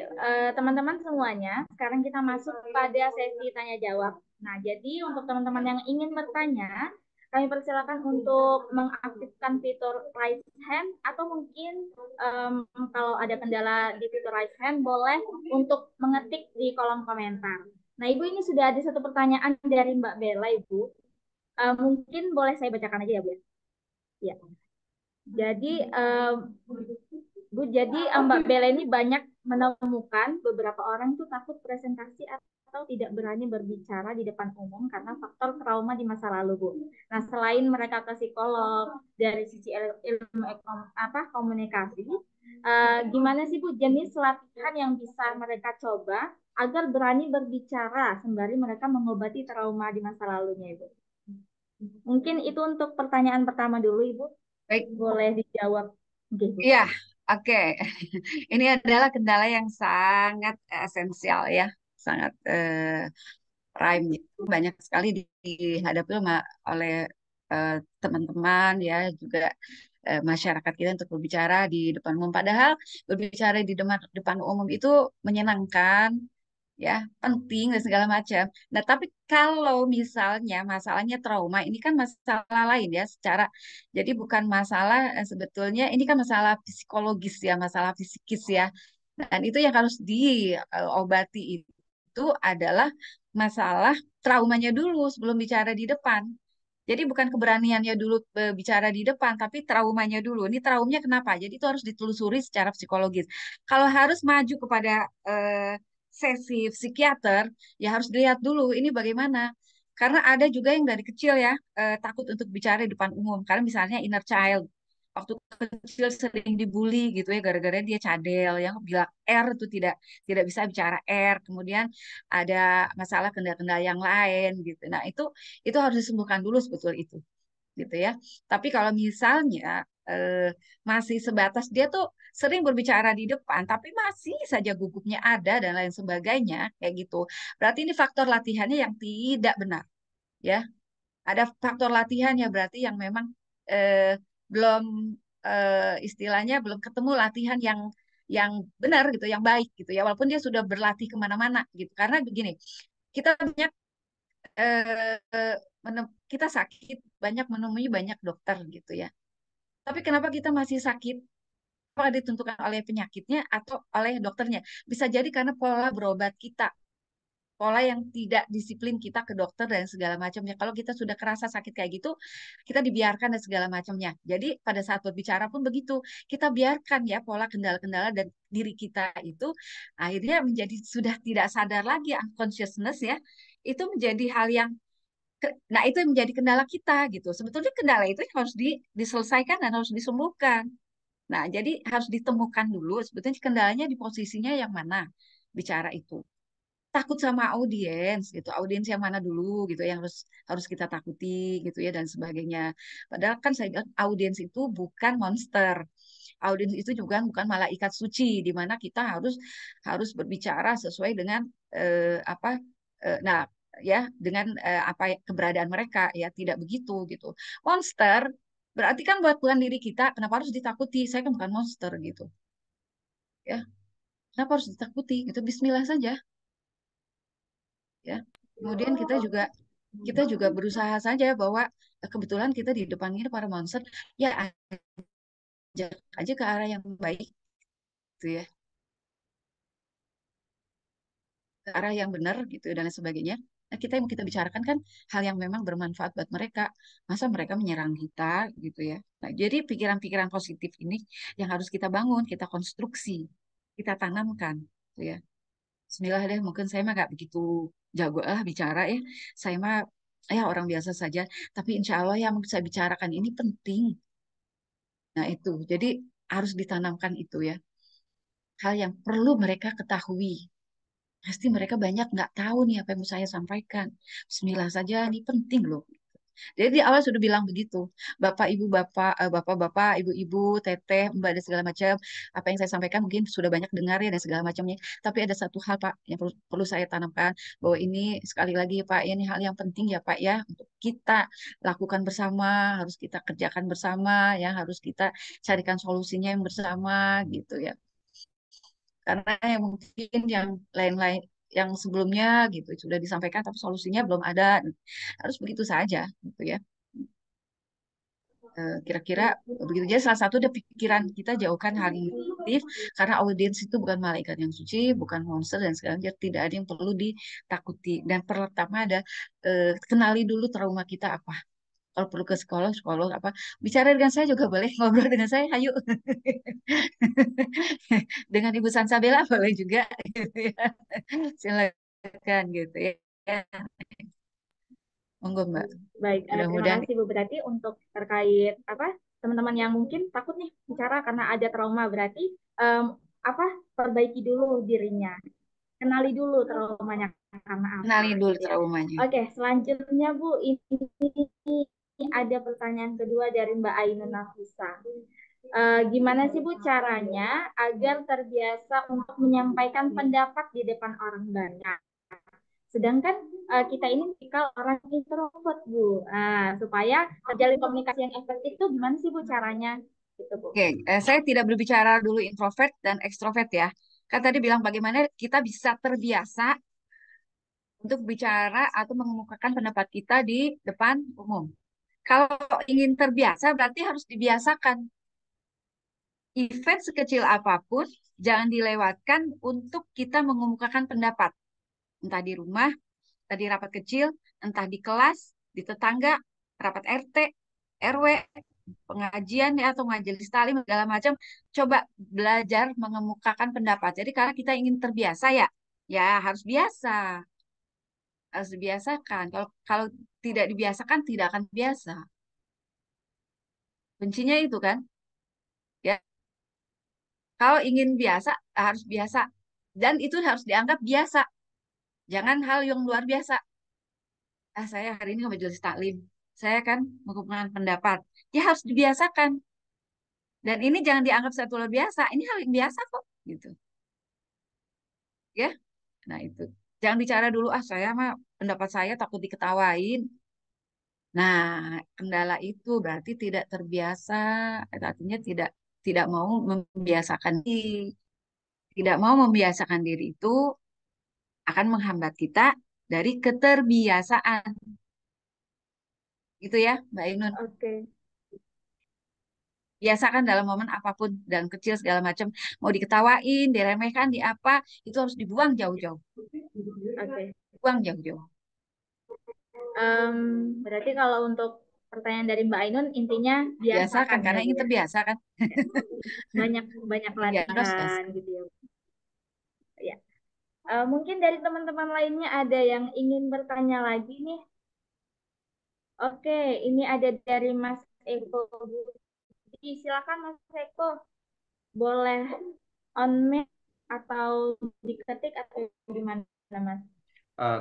S3: teman-teman semuanya, sekarang kita masuk pada sesi tanya jawab. Nah, jadi untuk teman-teman yang ingin bertanya, kami persilakan untuk mengaktifkan fitur raise hand atau mungkin kalau ada kendala di fitur raise hand boleh untuk mengetik di kolom komentar. Nah, Ibu ini sudah ada satu pertanyaan dari Mbak Bella, Ibu. Mungkin boleh saya bacakan aja ya, Bu. Ya. Jadi Bu, jadi Mbak Bella ini banyak menemukan beberapa orang tuh takut presentasi atau tidak berani berbicara di depan umum karena faktor trauma di masa lalu, Bu. Nah, selain mereka ke psikolog dari sisi ilmu komunikasi, gimana sih Bu jenis latihan yang bisa mereka coba agar berani berbicara sembari mereka mengobati trauma di masa lalunya, Ibu? Mungkin itu untuk pertanyaan pertama dulu, Ibu.
S2: Baik.
S3: Boleh dijawab.
S2: Iya, oke. Ini adalah kendala yang sangat esensial ya, sangat prime itu banyak sekali dihadapi oleh teman-teman ya juga masyarakat kita untuk berbicara di depan umum. Padahal berbicara di depan umum itu menyenangkan, ya penting dan segala macam. Nah, tapi kalau misalnya masalahnya trauma, ini kan masalah lain ya secara, jadi bukan masalah sebetulnya ini kan masalah psikologis ya, masalah psikis ya. Dan itu yang harus diobati itu adalah masalah traumanya dulu sebelum bicara di depan. Jadi bukan keberaniannya dulu bicara di depan, tapi traumanya dulu. Ini traumanya kenapa? Jadi itu harus ditelusuri secara psikologis. Kalau harus maju kepada sesi psikiater, ya harus dilihat dulu ini bagaimana. Karena ada juga yang dari kecil ya takut untuk bicara di depan umum. Karena misalnya inner child, waktu kecil sering dibully gitu ya gara-gara dia cadel yang bilang R itu tidak bisa bicara R. Kemudian ada masalah kendala-kendala yang lain gitu. Nah, itu harus disembuhkan dulu sebetulnya itu gitu ya. Tapi kalau misalnya masih sebatas dia tuh sering berbicara di depan tapi masih saja gugupnya ada dan lain sebagainya kayak gitu. Berarti ini faktor latihannya yang tidak benar ya. Ada faktor latihan ya berarti yang memang eh, belum istilahnya belum ketemu latihan yang benar gitu, yang baik gitu ya. Walaupun dia sudah berlatih kemana-mana gitu. Karena begini, kita banyak kita sakit banyak menemui banyak dokter gitu ya. Tapi kenapa kita masih sakit? Apakah ditentukan oleh penyakitnya atau oleh dokternya? Bisa jadi karena pola berobat kita, pola yang tidak disiplin kita ke dokter dan segala macamnya. Kalau kita sudah kerasa sakit kayak gitu, kita dibiarkan dan segala macamnya. Jadi pada saat berbicara pun begitu, kita biarkan ya pola kendala-kendala dan diri kita itu akhirnya menjadi sudah tidak sadar lagi unconsciousness ya. Itu menjadi hal yang nah itu yang menjadi kendala kita gitu. Sebetulnya kendala itu harus diselesaikan dan harus disembuhkan. Nah, jadi harus ditemukan dulu sebetulnya kendalanya di posisinya yang mana bicara itu. Takut sama audiens gitu, audiens yang mana dulu gitu yang harus harus kita takuti gitu ya dan sebagainya. Padahal kan saya bilang audiens itu bukan monster. Audiens itu juga bukan malaikat suci di mana kita harus harus berbicara sesuai dengan apa nah ya dengan apa keberadaan mereka ya tidak begitu gitu. Monster berarti kan bukan diri kita, kenapa harus ditakuti? Saya kan bukan monster gitu. Ya, kenapa harus ditakuti? Itu bismillah saja ya. Kemudian kita juga kita juga berusaha saja bahwa kebetulan kita di depan ini para monster, ya ajak aja ke arah yang baik gitu ya, ke arah yang benar gitu dan lain sebagainya. Nah, kita yang kita bicarakan kan hal yang memang bermanfaat buat mereka. Masa mereka menyerang kita gitu ya. Nah, jadi pikiran-pikiran positif ini yang harus kita bangun, kita konstruksi, kita tanamkan gitu ya. Bismillah deh, mungkin saya mah gak begitu jago lah bicara ya. Saya mah ya orang biasa saja, tapi insya Allah yang saya bicarakan ini penting. Nah, itu. Jadi harus ditanamkan itu ya. Hal yang perlu mereka ketahui. Pasti mereka banyak nggak tahu nih apa yang mau saya sampaikan. Bismillah saja, ini penting loh. Jadi di awal sudah bilang begitu, bapak ibu bapak bapak-bapak ibu-ibu teteh mbak dan segala macam apa yang saya sampaikan mungkin sudah banyak dengar ya dan segala macamnya. Tapi ada satu hal pak yang perlu saya tanamkan bahwa ini sekali lagi pak ini hal yang penting ya pak ya untuk kita lakukan bersama, harus kita kerjakan bersama ya, harus kita carikan solusinya yang bersama gitu ya. Karena yang mungkin yang lain-lain yang sebelumnya gitu sudah disampaikan tapi solusinya belum ada, harus begitu saja gitu ya. Kira-kira begitu aja salah satu dari pikiran kita jauhkan hal yang negatif karena audiens itu bukan malaikat yang suci, bukan monster dan segala macam, tidak ada yang perlu ditakuti. Dan pertama ada kenali dulu trauma kita apa. Kalau perlu ke psikolog, psikolog apa, bicara dengan saya juga boleh, ngobrol dengan saya, ayo. Dengan Ibu Sansabella boleh juga, gitu ya. Silakan gitu ya. Monggo Mbak.
S3: Baik, terima
S2: Mudah-mudahan
S3: kasih Bu. Berarti untuk terkait apa teman-teman yang mungkin takut nih bicara karena ada trauma, berarti em, apa perbaiki dulu dirinya, kenali dulu traumanya karena apa,
S2: kenali dulu
S3: gitu ya.
S2: traumanya.
S3: Oke, selanjutnya Bu, ini ada pertanyaan kedua dari Mbak Ainun Nafisa. Gimana sih Bu caranya agar terbiasa untuk menyampaikan pendapat di depan orang banyak? Sedangkan kita ini tipikal orang introvert, Bu. Supaya terjalin komunikasi yang efektif itu gimana sih, Bu, caranya? Gitu, Bu.
S2: Oke, saya tidak berbicara dulu introvert dan ekstrovert ya. Kan tadi bilang bagaimana kita bisa terbiasa untuk bicara atau mengemukakan pendapat kita di depan umum. Kalau ingin terbiasa berarti harus dibiasakan. Event sekecil apapun jangan dilewatkan untuk kita mengemukakan pendapat. Entah di rumah, entah di rapat kecil, entah di kelas, di tetangga, rapat RT, RW, pengajian ya atau majelis taklim segala macam, coba belajar mengemukakan pendapat. Jadi karena kita ingin terbiasa ya, ya harus biasa, harus dibiasakan. Kalau kalau tidak dibiasakan tidak akan biasa. Kuncinya itu kan, ya. Kalau ingin biasa harus biasa dan itu harus dianggap biasa. Jangan hal yang luar biasa. Saya hari ini ke majelis taklim. Saya kan mengumpulkan pendapat. Ya harus dibiasakan. Dan ini jangan dianggap satu luar biasa. Ini hal yang biasa kok, gitu. Ya, nah itu. Jangan bicara dulu, saya mah pendapat saya takut diketawain. Nah, kendala itu berarti tidak terbiasa, artinya tidak tidak mau membiasakan diri. Tidak mau membiasakan diri itu akan menghambat kita dari keterbiasaan. Gitu ya, Mbak Ainun.
S3: Oke,
S2: Biasakan dalam momen apapun, dalam kecil segala macam. Mau diketawain, diremehkan, di apa, itu harus dibuang jauh-jauh.
S3: oke.
S2: Buang jauh-jauh.
S3: Em, Berarti kalau untuk pertanyaan dari Mbak Ainun, intinya
S2: Biasakan,
S3: biasakan ya,
S2: karena
S3: Bu
S2: ingin
S3: ya.
S2: terbiasa kan.
S3: Banyak banyak
S2: Biasa.
S3: latihan gitu ya. Ya. Mungkin dari teman-teman lainnya ada yang ingin bertanya lagi nih. Oke, ini ada dari Mas Eko Budi. Silakan Mas Eko, boleh on mic atau diketik atau gimana Mas?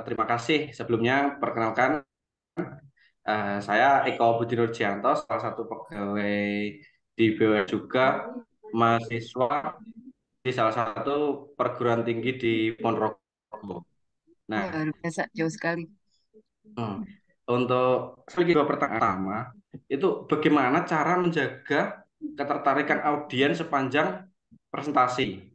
S4: Terima kasih. Sebelumnya, perkenalkan, saya Eko Budi Nurjianto, salah satu pegawai di BUMN juga, mahasiswa di salah satu perguruan tinggi di Ponorogo. Nah,
S2: Luar biasa, jauh sekali.
S4: hmm, untuk segi pertama, itu bagaimana cara menjaga ketertarikan audiens sepanjang presentasi.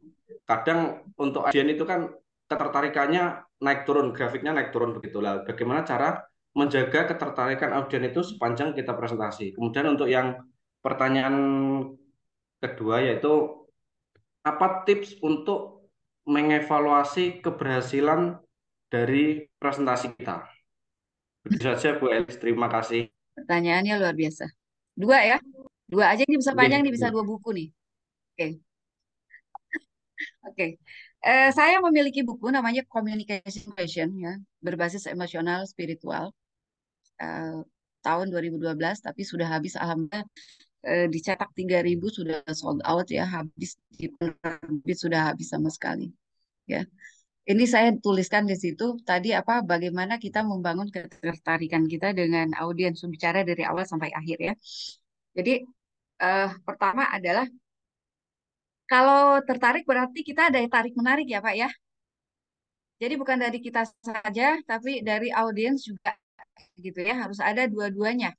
S4: Kadang untuk audiens itu kan ketertarikannya naik turun, grafiknya naik turun begitu lah. Bagaimana cara menjaga ketertarikan audiens itu sepanjang kita presentasi. Kemudian untuk yang pertanyaan kedua yaitu apa tips untuk mengevaluasi keberhasilan dari presentasi kita? Begitu saja Bu Elis, terima kasih.
S2: Pertanyaannya luar biasa. Dua ya. Dua aja ini bisa panjang nih, bisa
S4: Oke.
S2: 2 buku nih. Oke. Oke. Saya memiliki buku namanya Communication Question ya, berbasis emosional spiritual. eh, tahun 2012 tapi sudah habis alhamdulillah, dicetak 3.000 sudah sold out ya, habis di penerbit sudah habis sama sekali ya. Ini saya tuliskan di situ tadi apa bagaimana kita membangun ketertarikan kita dengan audiens bicara dari awal sampai akhir ya. Jadi pertama adalah kalau tertarik berarti kita ada tarik menarik ya Pak ya. Jadi bukan dari kita saja tapi dari audiens juga gitu ya, harus ada dua-duanya.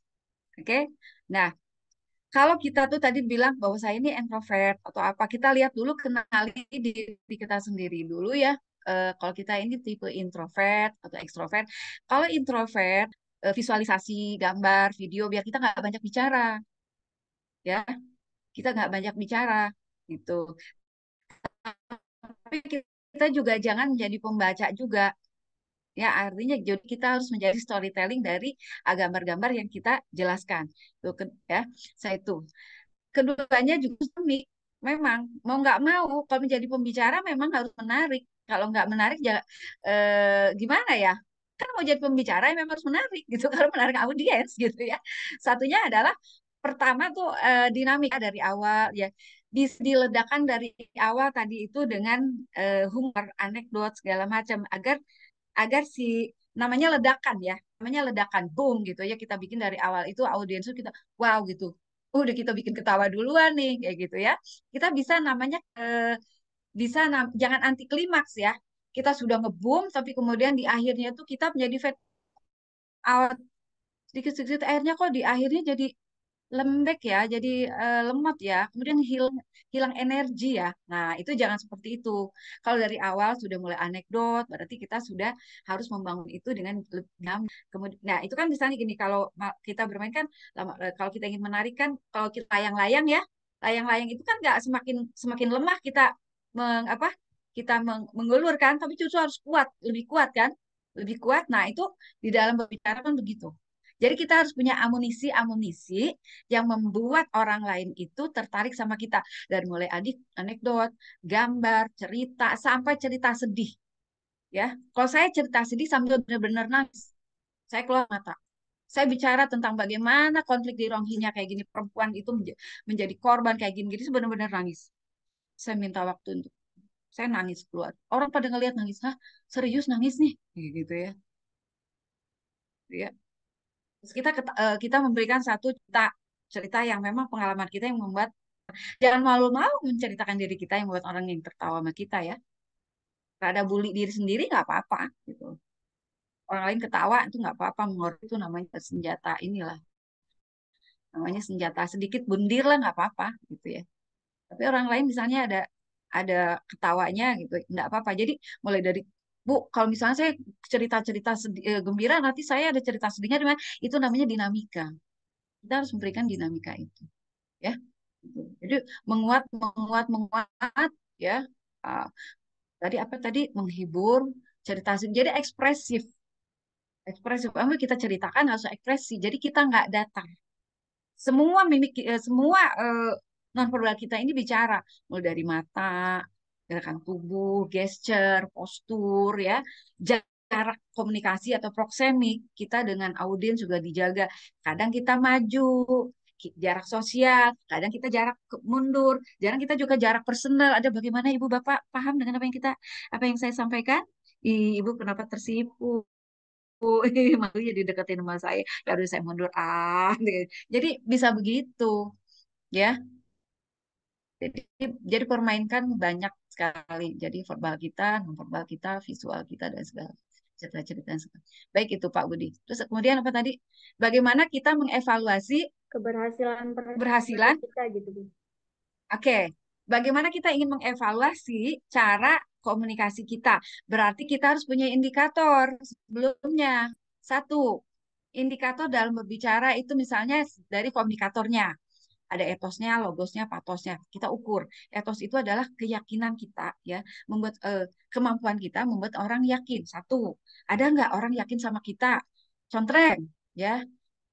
S2: Oke. Nah, kalau kita tuh tadi bilang bahwa saya ini introvert atau apa, kita lihat dulu, kenali diri kita sendiri dulu ya. Kalau kita ini tipe introvert atau ekstrovert. Kalau introvert, visualisasi, gambar, video, biar kita nggak banyak bicara, ya. Kita nggak banyak bicara, gitu. Tapi kita juga jangan menjadi pembaca juga. Ya, artinya jadi kita harus menjadi storytelling dari gambar-gambar yang kita jelaskan. Tuh, ya, saya itu. Keduanya juga unik. Memang mau nggak mau, kalau menjadi pembicara memang harus menarik. Kalau nggak menarik, ya gimana ya? Kan mau jadi pembicara ya memang harus menarik gitu. Kalau menarik audiens gitu ya. Satunya adalah pertama tuh dinamika dari awal ya. Diledakan dari awal tadi itu dengan humor, anekdot segala macam agar agar si namanya ledakan ya, namanya ledakan boom gitu ya, kita bikin dari awal itu audiens tuh kita wow gitu. Udah kita bikin ketawa duluan nih kayak gitu ya. Kita bisa namanya jangan anti klimaks ya. Kita sudah ngeboom tapi kemudian di akhirnya tuh kita menjadi fade out, sedikit-sedikit akhirnya kok di akhirnya jadi lembek ya, jadi lemot ya, kemudian hilang hilang energi ya. Nah, itu jangan seperti itu. Kalau dari awal sudah mulai anekdot, berarti kita sudah harus membangun itu dengan lebih. Kemudian, nah itu kan misalnya gini, kalau kita bermain kan, kalau kita ingin menarik kan, kalau kita layang-layang ya, layang-layang itu kan nggak semakin semakin lemah kita apa? Kita menggulur kan, tapi justru harus kuat, lebih kuat kan, lebih kuat. Nah itu di dalam berbicara kan begitu. Jadi kita harus punya amunisi-amunisi yang membuat orang lain itu tertarik sama kita. Dari mulai anekdot, gambar, cerita, sampai cerita sedih. Ya, kalau saya cerita sedih sambil benar-benar nangis, saya keluar mata. Saya bicara tentang bagaimana konflik di Rohingya kayak gini, perempuan itu menjadi korban kayak gini-gini, benar-benar nangis. Saya minta waktu untuk saya nangis keluar. Orang pada ngelihat nangis, hah, serius nangis nih, gitu ya. Ya, terus kita memberikan satu cerita cerita yang memang pengalaman kita yang membuat, jangan malu-malu menceritakan diri kita yang membuat orang yang tertawa sama kita ya. Ada bully diri sendiri nggak apa-apa gitu. Orang lain ketawa itu nggak apa-apa, mengerti itu namanya senjata inilah, namanya senjata sedikit bundir lah nggak apa-apa gitu ya. Tapi orang lain misalnya ada ketawanya gitu, nggak apa-apa. Jadi mulai dari Bu, kalau misalnya saya cerita-cerita gembira, nanti saya ada cerita sedihnya, itu namanya dinamika. Kita harus memberikan dinamika itu. Ya. Jadi menguat, menguat, menguat, ya. Ah, tadi apa tadi menghibur, cerita jadi ekspresif, ekspresif. Kita ceritakan harus ekspresi. Jadi kita nggak datar. Semua mimik, semua nonverbal kita ini bicara, mulai dari mata, gerakan tubuh, gesture, postur, ya, jarak komunikasi atau proksemik kita dengan audiens juga dijaga. Kadang kita maju, jarak sosial, kadang kita jarak mundur, jarang kita juga jarak personal. Ada bagaimana Ibu Bapak paham dengan apa yang saya sampaikan? Ibu kenapa tersipu? Malu ya dideketin sama saya. Ya udah saya mundur Jadi bisa begitu, ya. Jadi jadi permainkan banyak sekali. Jadi verbal kita, non verbal kita, visual kita dan segala cerita-cerita. Baik itu Pak Budi. Terus kemudian apa tadi? Bagaimana kita mengevaluasi
S3: Keberhasilan
S2: keberhasilan?
S3: kita gitu, Bu.
S2: Oke. Bagaimana kita ingin mengevaluasi cara komunikasi kita? Berarti kita harus punya indikator sebelumnya. Satu, Indikator dalam berbicara itu misalnya dari komunikatornya. Ada etosnya, logosnya, patosnya. Kita ukur. Etos itu adalah keyakinan kita, ya, membuat kemampuan kita membuat orang yakin. Satu, ada nggak orang yakin sama kita? Contreng, ya.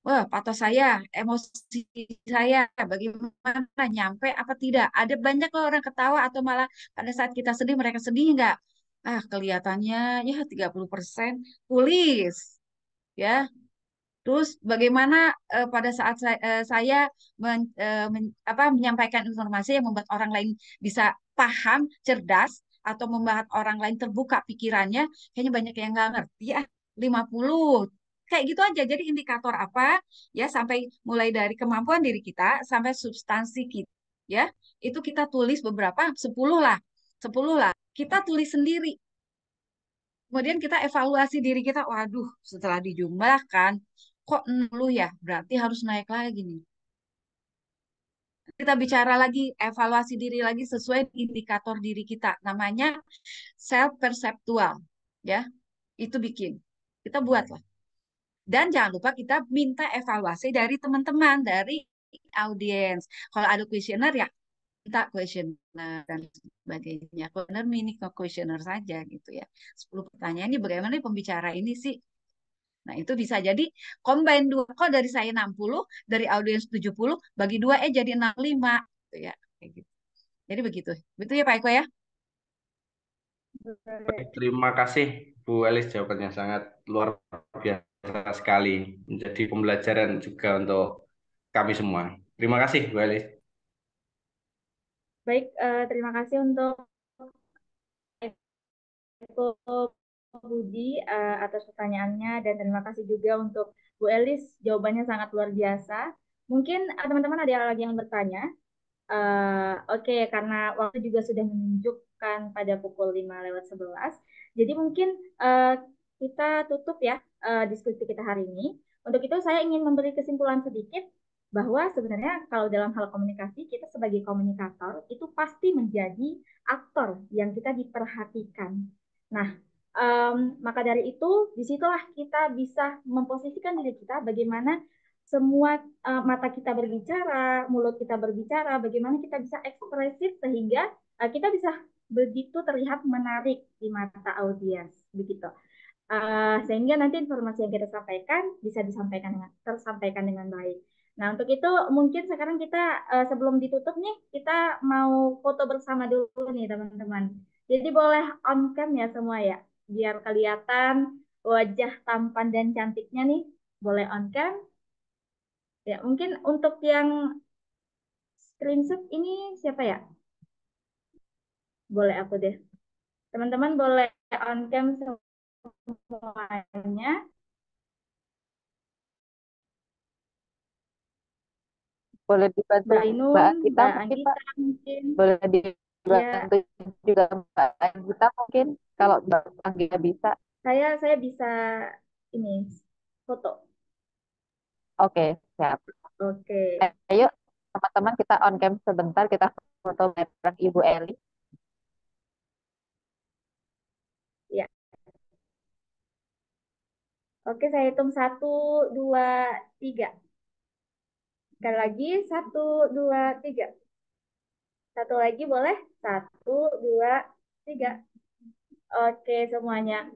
S2: Wah, patos saya, emosi saya, bagaimana nyampe apa tidak? Ada banyak loh orang ketawa atau malah pada saat kita sedih mereka sedih nggak? Ah, kelihatannya ya 30% tulis, ya. Terus bagaimana pada saat saya menyampaikan informasi yang membuat orang lain bisa paham, cerdas, atau membuat orang lain terbuka pikirannya, kayaknya banyak yang nggak ngerti ya. 50. Kayak gitu aja. Jadi indikator apa ya sampai mulai dari kemampuan diri kita sampai substansi kita ya. Itu kita tulis beberapa 10 lah. 10 lah. Kita tulis sendiri. Kemudian kita evaluasi diri kita, waduh, setelah dijumlahkan, kok 60 ya? Berarti harus naik lagi nih. Kita bicara lagi, evaluasi diri lagi sesuai indikator diri kita. Namanya self perceptual, ya. Itu bikin. Kita buatlah. Dan jangan lupa kita minta evaluasi dari teman-teman, dari audiens. Kalau ada kuesioner ya kita kuesioner dan sebagainya. Kuesioner mini kuesioner saja gitu ya. 10 pertanyaan ini bagaimana nih pembicara ini sih. Nah, itu bisa jadi combine dua. Kok dari saya 60, dari audiens 70, bagi dua jadi 65. Gitu ya. Kayak gitu. Jadi begitu. Betul ya Pak Eko ya?
S4: Baik, terima kasih Bu Elis, jawabannya sangat luar biasa sekali, menjadi pembelajaran juga untuk kami semua. Terima kasih Bu Elis.
S3: Baik, terima kasih untuk Eko Budi atas pertanyaannya dan terima kasih juga untuk Bu Elis, jawabannya sangat luar biasa. Mungkin teman-teman ada lagi yang bertanya. Oke, karena waktu juga sudah menunjukkan pada pukul 5:11. Jadi mungkin kita tutup ya diskusi kita hari ini. Untuk itu saya ingin memberi kesimpulan sedikit bahwa sebenarnya kalau dalam hal komunikasi, kita sebagai komunikator itu pasti menjadi aktor yang kita diperhatikan. Nah, maka dari itu, disitulah kita bisa memposisikan diri kita bagaimana semua mata kita berbicara, mulut kita berbicara, bagaimana kita bisa ekspresif sehingga kita bisa begitu terlihat menarik di mata audiens, begitu. Sehingga nanti informasi yang kita sampaikan bisa tersampaikan dengan baik. Nah, untuk itu mungkin sekarang kita sebelum ditutup nih, kita mau foto bersama dulu nih teman-teman. Jadi boleh on cam ya semua ya, biar kelihatan wajah tampan dan cantiknya nih. Boleh on cam. Ya, mungkin untuk yang screenshot ini siapa ya? Boleh aku deh. Teman-teman boleh on cam semuanya.
S1: Boleh dibantu
S3: Mbak
S1: Mbak
S3: Ainun,
S1: Anggita
S3: Mbak
S1: mungkin Pak?
S3: Anggita mungkin.
S1: Boleh
S3: Ya,
S1: dibantu juga Mbak Anggita mungkin kalau Mbak Anggita bisa.
S3: saya bisa ini foto.
S1: Oke, siap.
S3: Oke.
S1: Ayo teman-teman kita on cam sebentar kita foto bareng Ibu Eli.
S3: Ya. Oke, saya hitung 1, 2, 3. Sekali lagi 1, 2, 3. Satu lagi boleh? 1, 2, 3. Oke semuanya.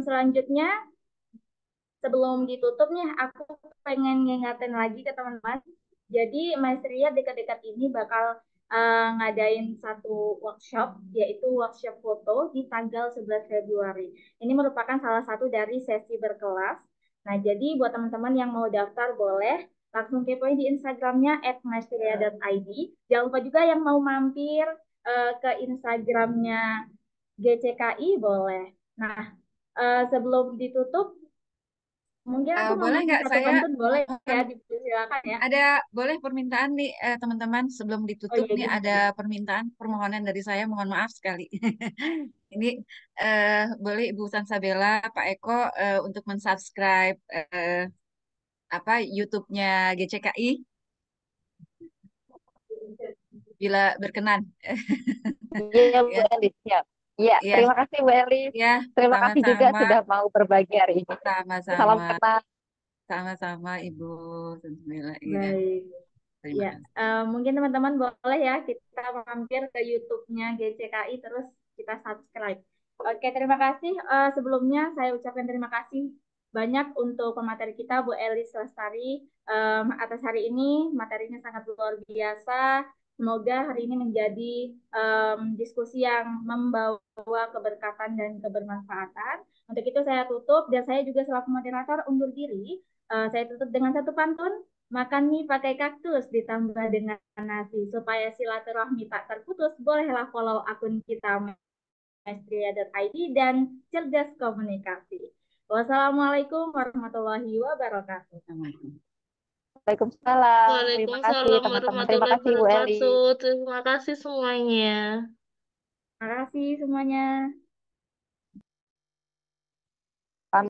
S3: Selanjutnya sebelum ditutup nih, aku pengen ngingetin lagi ke teman-teman. Jadi Maestria dekat-dekat ini bakal ngadain satu workshop, yaitu workshop foto di tanggal 11 Februari. Ini merupakan salah satu dari sesi berkelas. Nah, jadi buat teman-teman yang mau daftar boleh langsung kepoin di Instagramnya @maestria.id. Jangan lupa juga yang mau mampir ke Instagramnya GCKI boleh. Nah, sebelum ditutup, mungkin aku mau
S2: Boleh
S3: ngasih
S2: nggak
S3: satu
S2: saya
S3: pantun, boleh
S2: mohon
S3: ya, dipersilakan ya.
S2: ada boleh permintaan nih teman-teman sebelum
S3: Oh
S2: ditutup
S3: iya,
S2: nih
S3: gimana
S2: ada
S3: tuh?
S2: permintaan permohonan dari saya mohon maaf sekali. Ini boleh Ibu Sansabella, Pak Eko untuk mensubscribe apa YouTube-nya GCKI bila berkenan.
S1: Iya Bu
S2: Ya,
S1: Eli, siap. Iya,
S2: ya,
S1: terima kasih Bu Eli.
S2: ya,
S1: Terima kasih juga
S2: sama-sama,
S1: sudah mau berbagi hari ini. Salam
S2: sama-sama.
S1: kenal.
S2: Sama-sama Ibu Sunmila. Iya,
S3: Baik.
S2: terima
S3: Ya,
S2: kasih.
S3: mungkin teman-teman boleh ya kita mampir ke YouTube-nya GCKI terus kita subscribe. Oke, terima kasih. Sebelumnya saya ucapkan terima kasih banyak untuk pemateri kita Bu Elis Lestari atas hari ini. Materinya sangat luar biasa. Semoga hari ini menjadi diskusi yang membawa keberkatan dan kebermanfaatan. Untuk itu saya tutup dan saya juga selaku moderator undur diri. Saya tutup dengan satu pantun. Makan mie pakai kaktus ditambah dengan nasi supaya silaturahmi tak terputus. Bolehlah follow akun kita maestria.id dan cerdas komunikasi. Wassalamualaikum warahmatullahi wabarakatuh.
S2: Assalamualaikum.
S1: Waalaikumsalam. Terima kasih
S5: Waalaikumsalam
S1: teman-teman. Terima
S5: warahmatullahi
S1: kasih Bu Eli.
S5: wabarakatuh. Terima kasih semuanya.
S3: Terima kasih semuanya.